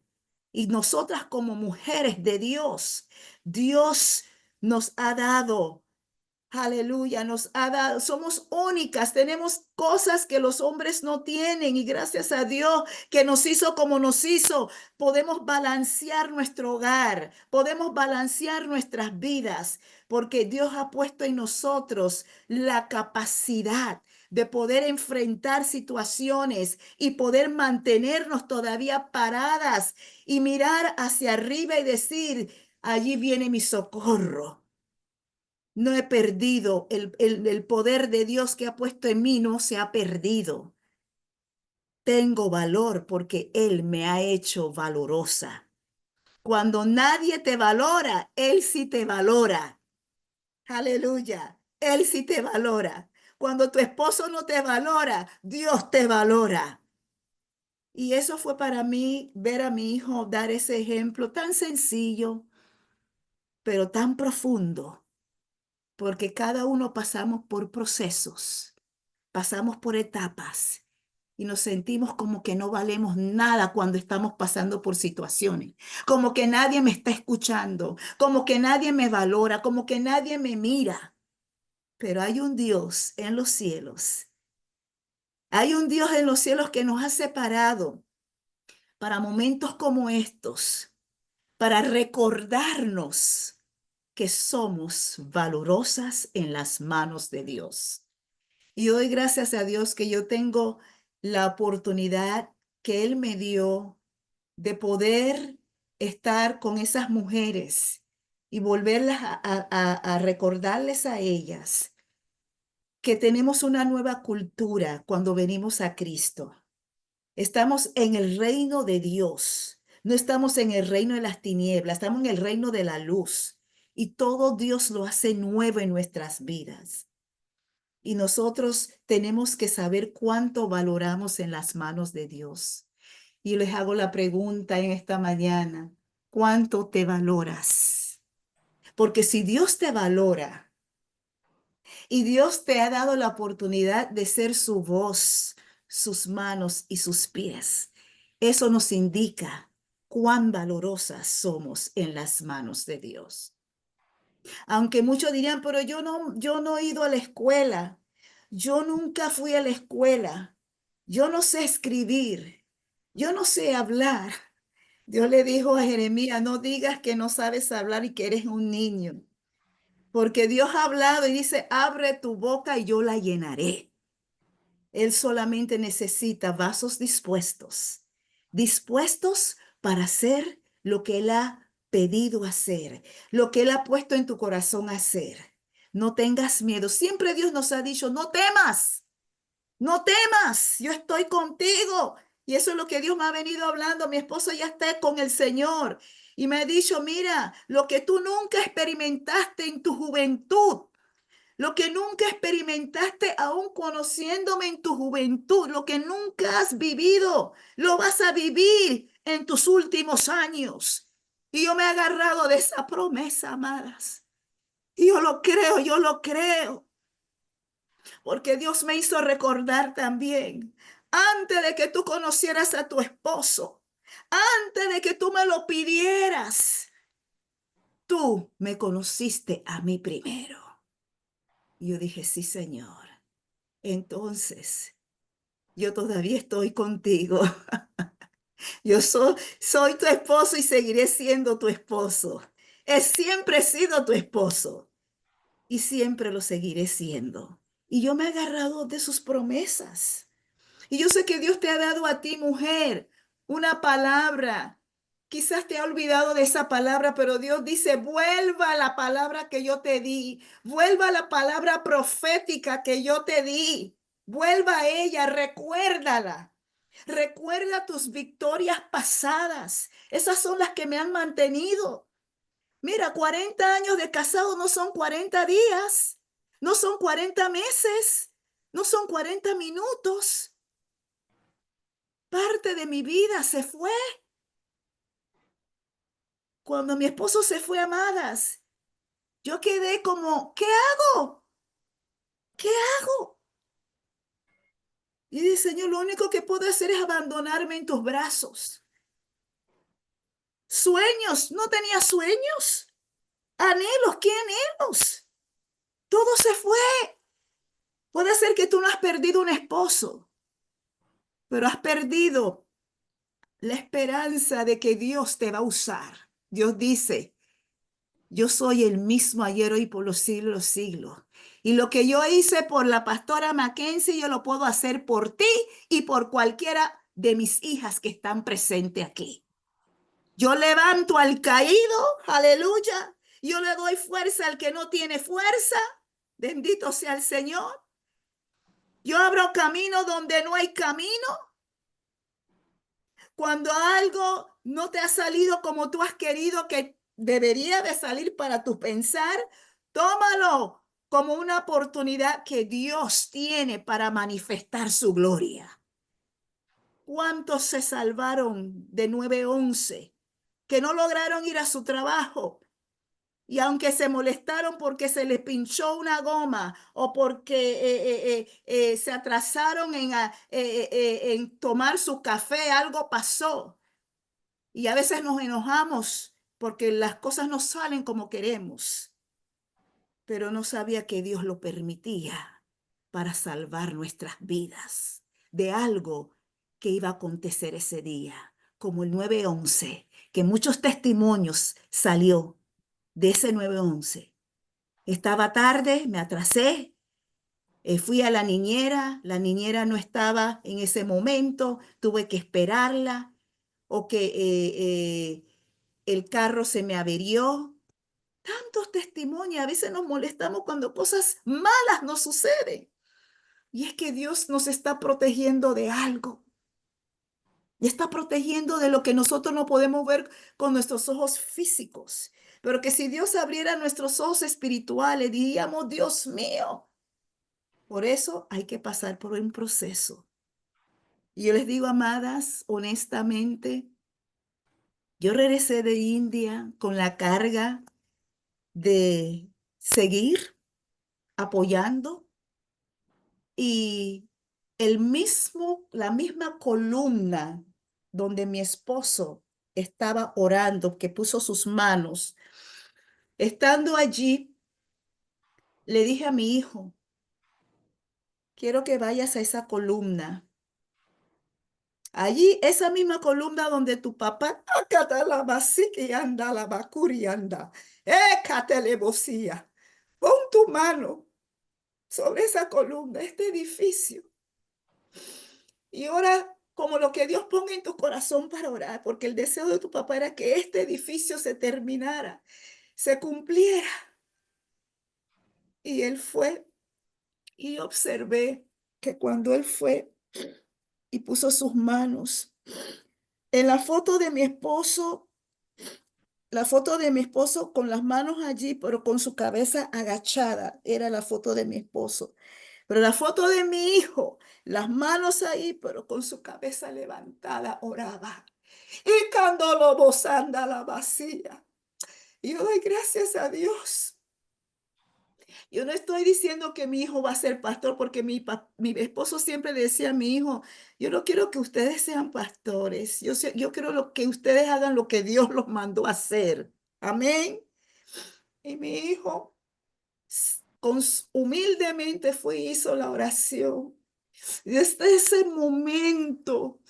Y nosotras como mujeres de Dios, Dios nos ha dado. Aleluya, nos ha dado, somos únicas, tenemos cosas que los hombres no tienen y gracias a Dios que nos hizo como nos hizo, podemos balancear nuestro hogar, podemos balancear nuestras vidas, porque Dios ha puesto en nosotros la capacidad de poder enfrentar situaciones y poder mantenernos todavía paradas y mirar hacia arriba y decir, allí viene mi socorro. No he perdido el poder de Dios que ha puesto en mí, no se ha perdido. Tengo valor porque Él me ha hecho valorosa. Cuando nadie te valora, Él sí te valora. Aleluya. Él sí te valora. Cuando tu esposo no te valora, Dios te valora. Y eso fue para mí ver a mi hijo dar ese ejemplo tan sencillo, pero tan profundo, porque cada uno pasamos por procesos. Pasamos por etapas y nos sentimos como que no valemos nada cuando estamos pasando por situaciones, como que nadie me está escuchando, como que nadie me valora, como que nadie me mira. Pero hay un Dios en los cielos. Hay un Dios en los cielos que nos ha separado para momentos como estos, para recordarnos que somos valorosas en las manos de Dios. Y doy gracias a Dios que yo tengo la oportunidad que Él me dio de poder estar con esas mujeres y volverlas a recordarles a ellas que tenemos una nueva cultura cuando venimos a Cristo. Estamos en el reino de Dios, no estamos en el reino de las tinieblas, estamos en el reino de la luz y todo Dios lo hace nuevo en nuestras vidas. Y nosotros tenemos que saber cuánto valoramos en las manos de Dios. Y les hago la pregunta en esta mañana, ¿cuánto te valoras? Porque si Dios te valora, Y Dios te ha dado la oportunidad de ser su voz, sus manos y sus pies. Eso nos indica cuán valorosas somos en las manos de Dios. Aunque muchos dirían, pero yo no he ido a la escuela. Yo nunca fui a la escuela. Yo no sé escribir. Yo no sé hablar. Dios le dijo a Jeremías, no digas que no sabes hablar y que eres un niño. Porque Dios ha hablado y dice, abre tu boca y yo la llenaré. Él solamente necesita vasos dispuestos, dispuestos para hacer lo que Él ha pedido hacer, lo que Él ha puesto en tu corazón hacer. No tengas miedo. Siempre Dios nos ha dicho, no temas, no temas, yo estoy contigo. Y eso es lo que Dios me ha venido hablando. Mi esposo ya está con el Señor y me ha dicho, mira, lo que tú nunca experimentaste en tu juventud, lo que nunca experimentaste aún conociéndome en tu juventud, lo que nunca has vivido, lo vas a vivir en tus últimos años. Y yo me he agarrado de esa promesa, amadas. Y yo lo creo, porque Dios me hizo recordar también, antes de que tú conocieras a tu esposo, antes de que tú me lo pidieras, tú me conociste a mí primero. Y yo dije, sí, Señor. Entonces, yo todavía estoy contigo. Yo soy tu esposo y seguiré siendo tu esposo. Siempre he sido tu esposo y siempre lo seguiré siendo. Y yo me he agarrado de sus promesas. Y yo sé que Dios te ha dado a ti, mujer, una palabra. Quizás te ha olvidado de esa palabra, pero Dios dice, vuelva a la palabra que yo te di, vuelva a la palabra profética que yo te di, vuelva a ella, recuérdala. Recuerda tus victorias pasadas. Esas son las que me han mantenido. Mira, 40 años de casado no son 40 días, no son 40 meses, no son 40 minutos. Parte de mi vida se fue. Cuando mi esposo se fue, amadas, yo quedé como, ¿qué hago? ¿Qué hago? Y dije, Señor, lo único que puedo hacer es abandonarme en tus brazos. Sueños, no tenía sueños. Anhelos, ¿qué anhelos? Todo se fue. Puede ser que tú no has perdido un esposo, pero has perdido la esperanza de que Dios te va a usar. Dios dice, yo soy el mismo ayer, hoy, por los siglos de los siglos. Y lo que yo hice por la pastora Mackenzie, yo lo puedo hacer por ti y por cualquiera de mis hijas que están presentes aquí. Yo levanto al caído, aleluya. Yo le doy fuerza al que no tiene fuerza. Bendito sea el Señor. Yo abro camino donde no hay camino. Cuando algo no te ha salido como tú has querido que debería de salir para tu pensar, tómalo como una oportunidad que Dios tiene para manifestar su gloria. ¿Cuántos se salvaron de 9/11 que no lograron ir a su trabajo? Y aunque se molestaron porque se les pinchó una goma o porque se atrasaron en tomar su café, algo pasó. Y a veces nos enojamos porque las cosas no salen como queremos. Pero no sabía que Dios lo permitía para salvar nuestras vidas de algo que iba a acontecer ese día, como el 9/11, que muchos testimonios salió de ese 9/11. Estaba tarde, me atrasé, fui a la niñera no estaba en ese momento, tuve que esperarla, o que el carro se me averió. Tantos testimonios, a veces nos molestamos cuando cosas malas nos suceden. Y es que Dios nos está protegiendo de algo. Y está protegiendo de lo que nosotros no podemos ver con nuestros ojos físicos. Pero que si Dios abriera nuestros ojos espirituales, diríamos, Dios mío. Por eso hay que pasar por un proceso. Y yo les digo, amadas, honestamente, yo regresé de India con la carga de seguir, apoyando y la misma columna donde mi esposo estaba orando, que puso sus manos, estando allí, le dije a mi hijo, quiero que vayas a esa columna. Allí, esa misma columna donde tu papá, acata la basiki anda, la bakuri anda, bocía. Pon tu mano sobre esa columna, este edificio. Y ora como lo que Dios ponga en tu corazón para orar, porque el deseo de tu papá era que este edificio se terminara, se cumpliera. Y él fue y observé que cuando él fue y puso sus manos en la foto de mi esposo, la foto de mi esposo con las manos allí, pero con su cabeza agachada, era la foto de mi esposo. Pero la foto de mi hijo, las manos ahí, pero con su cabeza levantada, oraba. Y cuando lo bozanda la vacía. Y yo doy gracias a Dios. Yo no estoy diciendo que mi hijo va a ser pastor, porque mi esposo siempre le decía a mi hijo, yo no quiero que ustedes sean pastores. Yo quiero que ustedes hagan lo que Dios los mandó a hacer. Amén. Y mi hijo humildemente fue y hizo la oración. Desde ese momento,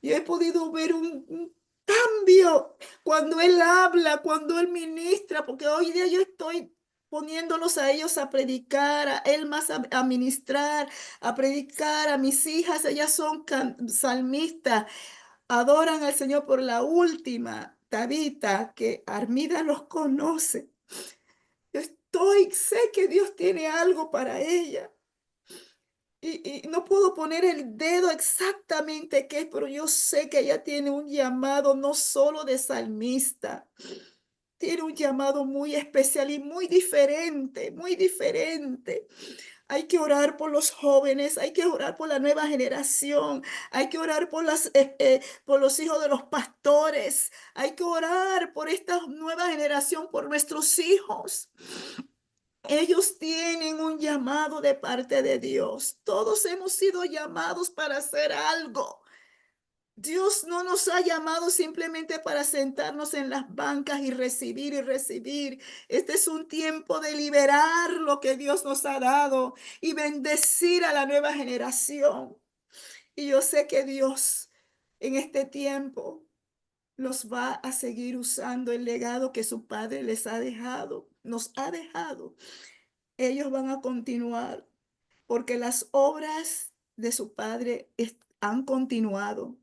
yo he podido ver un cambio cuando él habla, cuando él ministra, porque hoy día yo estoy poniéndolos a ellos a predicar, a él más a ministrar, a predicar, a mis hijas, ellas son salmistas, adoran al Señor. Por la última, Tabita, que Armida los conoce. Sé que Dios tiene algo para ella. Y no puedo poner el dedo exactamente qué es, pero yo sé que ella tiene un llamado no solo de salmista, tiene un llamado muy especial y muy diferente, muy diferente. Hay que orar por los jóvenes, hay que orar por la nueva generación, hay que orar por los hijos de los pastores, hay que orar por esta nueva generación, por nuestros hijos. Ellos tienen un llamado de parte de Dios. Todos hemos sido llamados para hacer algo. Dios no nos ha llamado simplemente para sentarnos en las bancas y recibir y recibir. Este es un tiempo de liberar lo que Dios nos ha dado y bendecir a la nueva generación. Y yo sé que Dios en este tiempo los va a seguir usando el legado que su Padre les ha dejado, nos ha dejado. Ellos van a continuar porque las obras de su Padre han continuado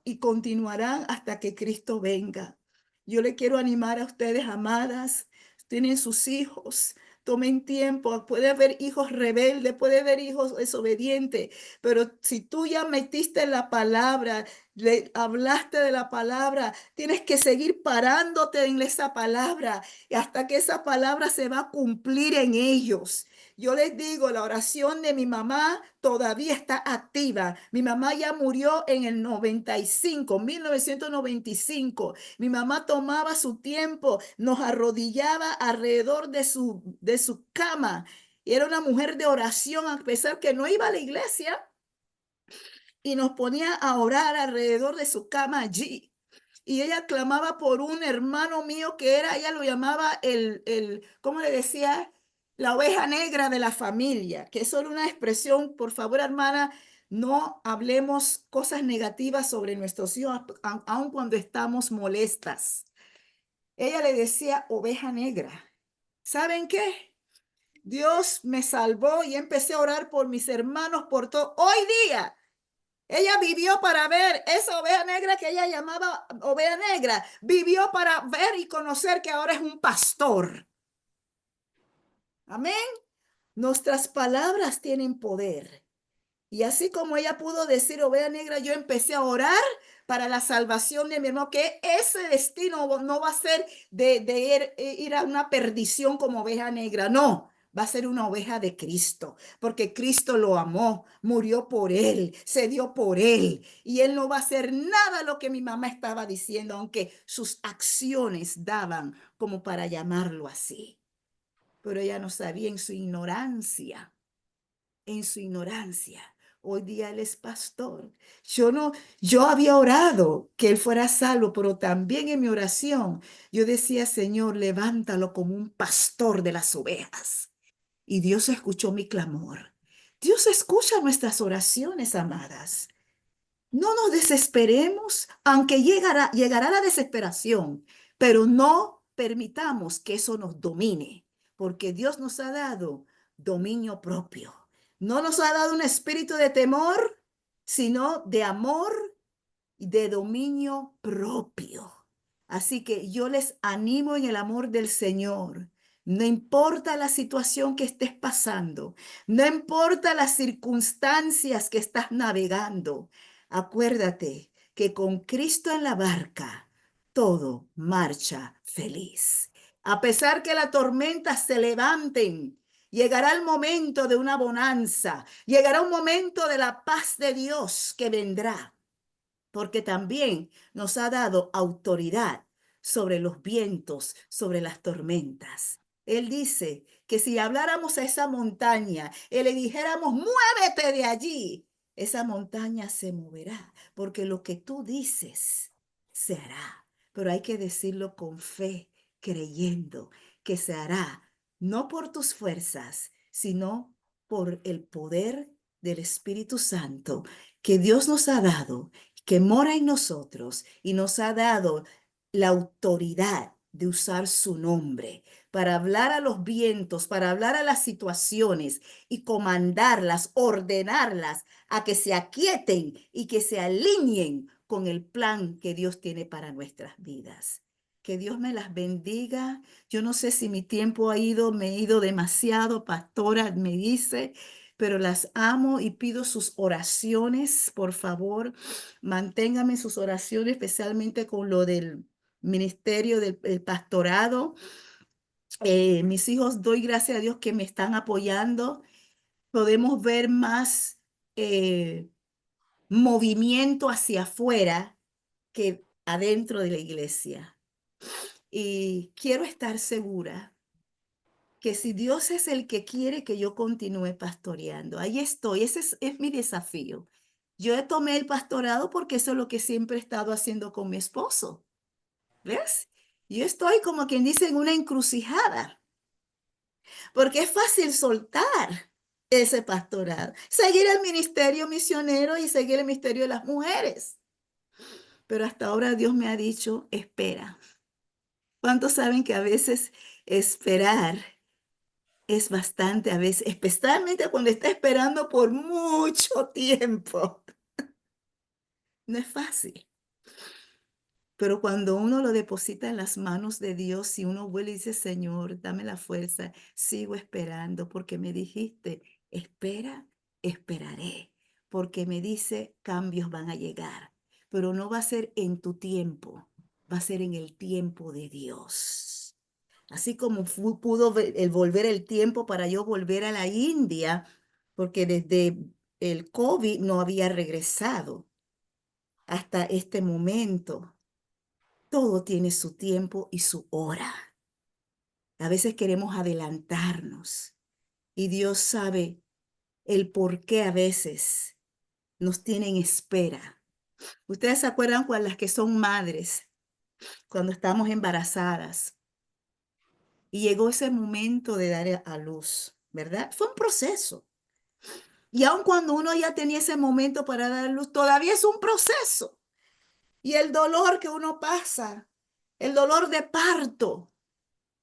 y continuarán hasta que Cristo venga. Yo le quiero animar a ustedes, amadas, tienen sus hijos, tomen tiempo. Puede haber hijos rebeldes, puede haber hijos desobedientes, pero si tú ya metiste la palabra, le hablaste de la palabra, tienes que seguir parándote en esa palabra hasta que esa palabra se va a cumplir en ellos. Yo les digo, la oración de mi mamá todavía está activa. Mi mamá ya murió en el 1995. Mi mamá tomaba su tiempo, nos arrodillaba alrededor de su cama. Y era una mujer de oración, a pesar que no iba a la iglesia, y nos ponía a orar alrededor de su cama allí. Y ella clamaba por un hermano mío que era, ella lo llamaba ¿cómo le decía? La oveja negra de la familia, que es solo una expresión. Por favor, hermana, no hablemos cosas negativas sobre nuestros hijos, aun cuando estamos molestas. Ella le decía oveja negra. ¿Saben qué? Dios me salvó y empecé a orar por mis hermanos, por todo. Hoy día, ella vivió para ver esa oveja negra que ella llamaba oveja negra. Vivió para ver y conocer que ahora es un pastor. Amén. Nuestras palabras tienen poder. Y así como ella pudo decir oveja negra, yo empecé a orar para la salvación de mi hermano, que ese destino no va a ser de ir a una perdición como oveja negra, no. Va a ser una oveja de Cristo, porque Cristo lo amó, murió por él, se dio por él. Y él no va a hacer nada lo que mi mamá estaba diciendo, aunque sus acciones daban como para llamarlo así. pero ella no sabía en su ignorancia. En su ignorancia. Hoy día él es pastor. Yo había orado que él fuera salvo, pero también en mi oración yo decía, Señor, levántalo como un pastor de las ovejas. Y Dios escuchó mi clamor. Dios escucha nuestras oraciones, amadas. No nos desesperemos, aunque llegará la desesperación, pero no permitamos que eso nos domine, porque Dios nos ha dado dominio propio. No nos ha dado un espíritu de temor, sino de amor y de dominio propio. Así que yo les animo en el amor del Señor. No importa la situación que estés pasando, no importa las circunstancias que estás navegando, acuérdate que con Cristo en la barca todo marcha feliz. A pesar que las tormentas se levanten, llegará el momento de una bonanza, llegará un momento de la paz de Dios que vendrá, porque también nos ha dado autoridad sobre los vientos, sobre las tormentas. Él dice que si habláramos a esa montaña y le dijéramos, muévete de allí, esa montaña se moverá, porque lo que tú dices se hará. Pero hay que decirlo con fe, creyendo que se hará, no por tus fuerzas, sino por el poder del Espíritu Santo que Dios nos ha dado, que mora en nosotros y nos ha dado la autoridad de usar su nombre para hablar a los vientos, para hablar a las situaciones y comandarlas, ordenarlas a que se aquieten y que se alineen con el plan que Dios tiene para nuestras vidas. Que Dios me las bendiga. Yo no sé si mi tiempo me he ido demasiado, pastora, me dice, pero las amo y pido sus oraciones, por favor. Manténgame en sus oraciones, especialmente con lo del ministerio del pastorado. Mis hijos, doy gracias a Dios que me están apoyando. Podemos ver más movimiento hacia afuera que adentro de la iglesia. Y quiero estar segura que si Dios es el que quiere que yo continúe pastoreando, ahí estoy, ese es mi desafío. Yo tomé el pastorado porque eso es lo que siempre he estado haciendo con mi esposo. ¿Ves? Yo estoy como quien dice en una encrucijada, porque es fácil soltar ese pastorado, seguir el ministerio misionero y seguir el ministerio de las mujeres. Pero hasta ahora Dios me ha dicho, espera. ¿Cuántos saben que a veces esperar es bastante, a veces, especialmente cuando está esperando por mucho tiempo? No es fácil. Pero cuando uno lo deposita en las manos de Dios y uno vuelve y dice, Señor, dame la fuerza, sigo esperando porque me dijiste, espera, esperaré, porque me dice, cambios van a llegar, pero no va a ser en tu tiempo, va a ser en el tiempo de Dios. Así como pudo volver el tiempo para yo volver a la India, porque desde el COVID no había regresado hasta este momento. Todo tiene su tiempo y su hora. A veces queremos adelantarnos y Dios sabe el por qué a veces nos tienen espera. Ustedes se acuerdan cuando las que son madres, cuando estamos embarazadas y llegó ese momento de dar a luz, ¿verdad? Fue un proceso. Y aun cuando uno ya tenía ese momento para dar a luz, todavía es un proceso. Y el dolor que uno pasa, el dolor de parto,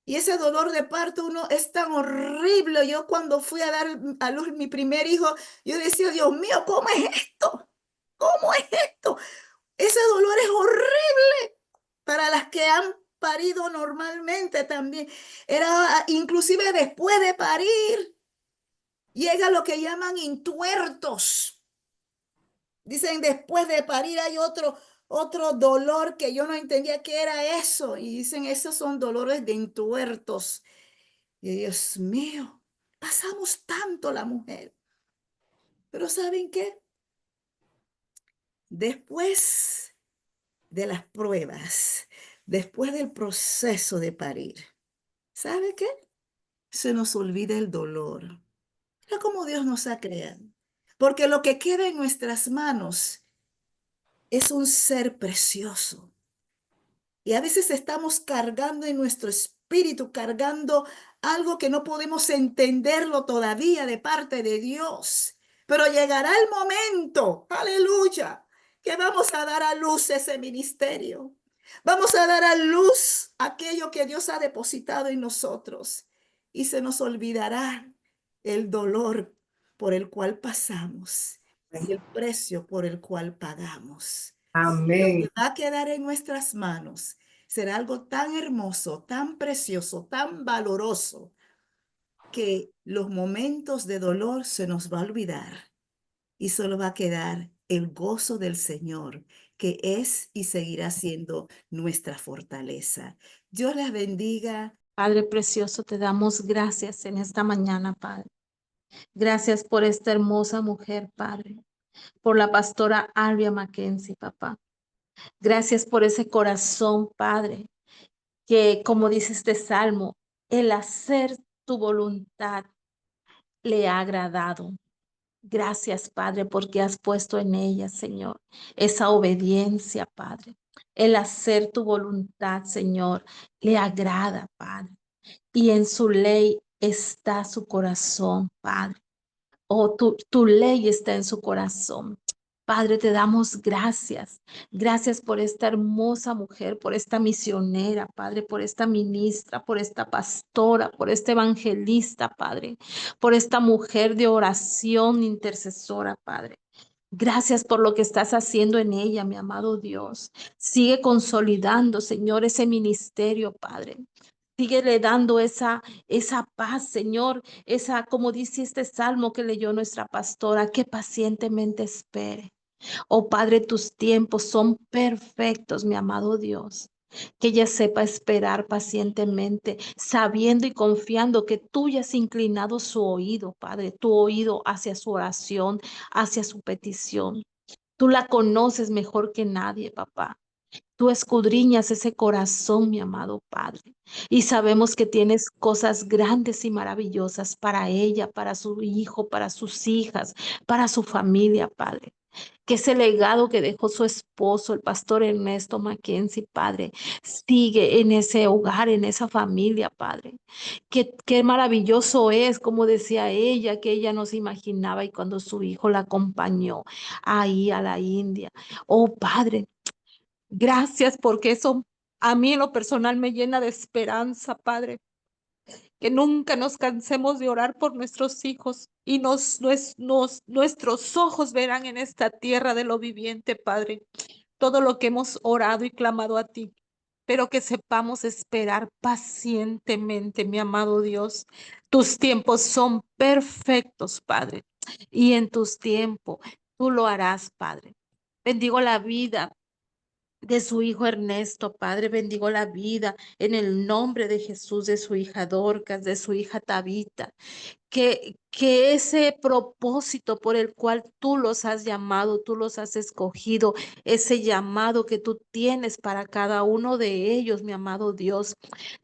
y ese dolor de parto uno es tan horrible. Yo cuando fui a dar a luz mi primer hijo, yo decía, Dios mío, ¿cómo es esto? ¿Cómo es esto? Ese dolor es horrible para las que han parido normalmente también. Era inclusive después de parir, llega lo que llaman intuertos. Dicen, después de parir hay otro dolor que yo no entendía qué era eso. Y dicen, esos son dolores de entuertos. Y Dios mío, pasamos tanto la mujer. Pero ¿saben qué? Después de las pruebas, después del proceso de parir, ¿sabe qué? se nos olvida el dolor. Mira cómo Dios nos ha creado. Porque lo que queda en nuestras manos es un ser precioso. Y a veces estamos cargando en nuestro espíritu, cargando algo que no podemos entenderlo todavía de parte de Dios. Pero llegará el momento, aleluya, que vamos a dar a luz ese ministerio. Vamos a dar a luz aquello que Dios ha depositado en nosotros. Y se nos olvidará el dolor por el cual pasamos y el precio por el cual pagamos. Lo que Amén. va a quedar en nuestras manos será algo tan hermoso, tan precioso, tan valoroso, que los momentos de dolor se nos va a olvidar y solo va a quedar el gozo del Señor, que es y seguirá siendo nuestra fortaleza. Dios les bendiga. Padre precioso, te damos gracias en esta mañana, Padre. Gracias por esta hermosa mujer, Padre, por la pastora Arvia Mackenzie, papá. Gracias por ese corazón, Padre, que como dice este salmo, el hacer tu voluntad le ha agradado. Gracias, Padre, porque has puesto en ella, Señor, esa obediencia, Padre. El hacer tu voluntad, Señor, le agrada, Padre. Y en su ley está su corazón, Padre. Oh, tu ley está en su corazón. Padre, te damos gracias. Gracias por esta hermosa mujer, por esta misionera, Padre, por esta ministra, por esta pastora, por esta evangelista, Padre, por esta mujer de oración intercesora, Padre. Gracias por lo que estás haciendo en ella, mi amado Dios. Sigue consolidando, Señor, ese ministerio, Padre. Síguele dando esa paz, Señor, esa, como dice este salmo que leyó nuestra pastora, que pacientemente espere. Oh Padre, tus tiempos son perfectos, mi amado Dios. Que ella sepa esperar pacientemente, sabiendo y confiando que tú ya has inclinado su oído, Padre, tu oído hacia su oración, hacia su petición. Tú la conoces mejor que nadie, papá. Tú escudriñas ese corazón, mi amado Padre, y sabemos que tienes cosas grandes y maravillosas para ella, para su hijo, para sus hijas, para su familia, Padre. Que ese legado que dejó su esposo, el pastor Ernesto Mackenzie, Padre, sigue en ese hogar, en esa familia, Padre. Qué maravilloso es, como decía ella, que ella no se imaginaba y cuando su hijo la acompañó ahí a la India. Oh, Padre. Gracias porque eso a mí en lo personal me llena de esperanza, Padre. Que nunca nos cansemos de orar por nuestros hijos y nuestros ojos verán en esta tierra de lo viviente, Padre, todo lo que hemos orado y clamado a ti. Pero que sepamos esperar pacientemente, mi amado Dios. Tus tiempos son perfectos, Padre. Y en tus tiempos tú lo harás, Padre. Bendigo la vida de su hijo Ernesto, Padre, bendigo la vida en el nombre de Jesús, de su hija Dorcas, de su hija Tabita, que ese propósito por el cual tú los has llamado, tú los has escogido, ese llamado que tú tienes para cada uno de ellos, mi amado Dios,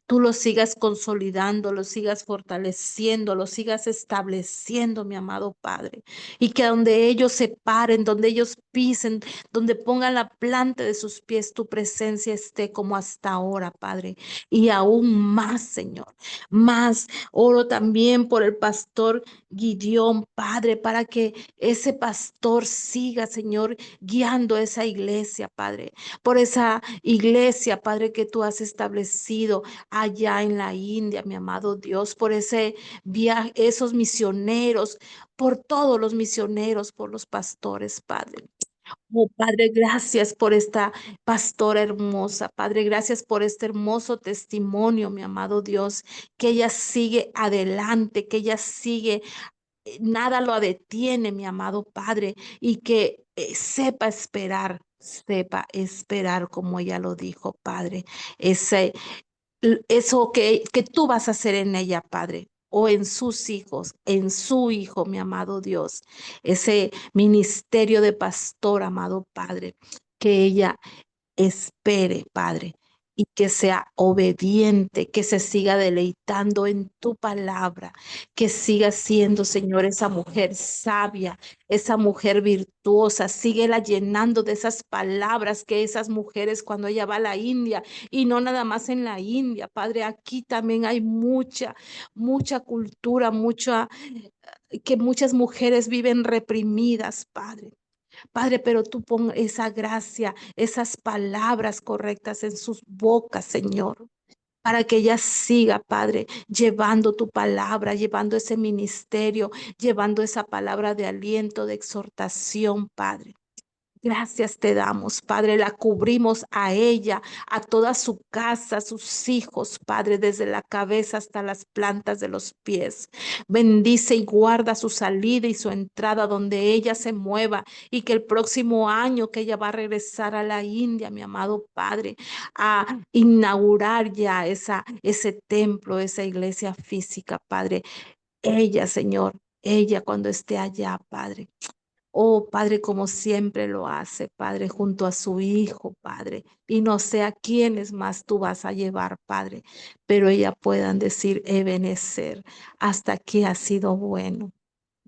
tú lo sigas consolidando, lo sigas fortaleciendo, lo sigas estableciendo, mi amado Padre. Y que donde ellos se paren, donde ellos pisen, donde pongan la planta de sus pies, tu presencia esté como hasta ahora, Padre. Y aún más, Señor, más. Oro también por el pastor Gideón, Padre, para que ese pastor siga, Señor, guiando esa iglesia, Padre. Por esa iglesia, Padre, que tú has establecido allá en la India, mi amado Dios, por ese viaje, esos misioneros, por todos los misioneros, por los pastores, Padre. Oh, Padre, gracias por esta pastora hermosa. Padre, gracias por este hermoso testimonio, mi amado Dios, que ella sigue adelante, que ella sigue, nada lo detiene, mi amado Padre, y que sepa esperar como ella lo dijo, Padre. Ese eso que tú vas a hacer en ella, Padre, o en sus hijos, en su hijo, mi amado Dios, ese ministerio de pastor, amado Padre, que ella espere, Padre, y que sea obediente, que se siga deleitando en tu palabra, que siga siendo, Señor, esa mujer sabia, esa mujer virtuosa. Síguela llenando de esas palabras que esas mujeres cuando ella va a la India, y no nada más en la India, Padre, aquí también hay mucha cultura, que muchas mujeres viven reprimidas, Padre. Padre, pero tú pon esa gracia, esas palabras correctas en sus bocas, Señor, para que ella siga, Padre, llevando tu palabra, llevando ese ministerio, llevando esa palabra de aliento, de exhortación, Padre. Gracias te damos, Padre, la cubrimos a ella, a toda su casa, sus hijos, Padre, desde la cabeza hasta las plantas de los pies. Bendice y guarda su salida y su entrada donde ella se mueva, y que el próximo año que ella va a regresar a la India, mi amado Padre, a inaugurar ya ese templo, esa iglesia física, Padre. Ella, Señor, ella cuando esté allá, Padre. Oh, Padre, como siempre lo hace, Padre, junto a su Hijo, Padre. Y no sé a quiénes más tú vas a llevar, Padre, pero ellas puedan decir, Ebenezer, hasta aquí ha sido bueno.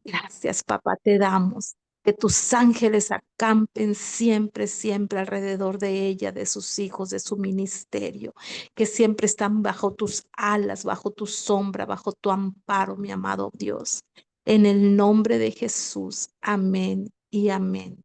Gracias, papá, te damos. Que tus ángeles acampen siempre, siempre alrededor de ella, de sus hijos, de su ministerio, que siempre están bajo tus alas, bajo tu sombra, bajo tu amparo, mi amado Dios. En el nombre de Jesús, amén y amén.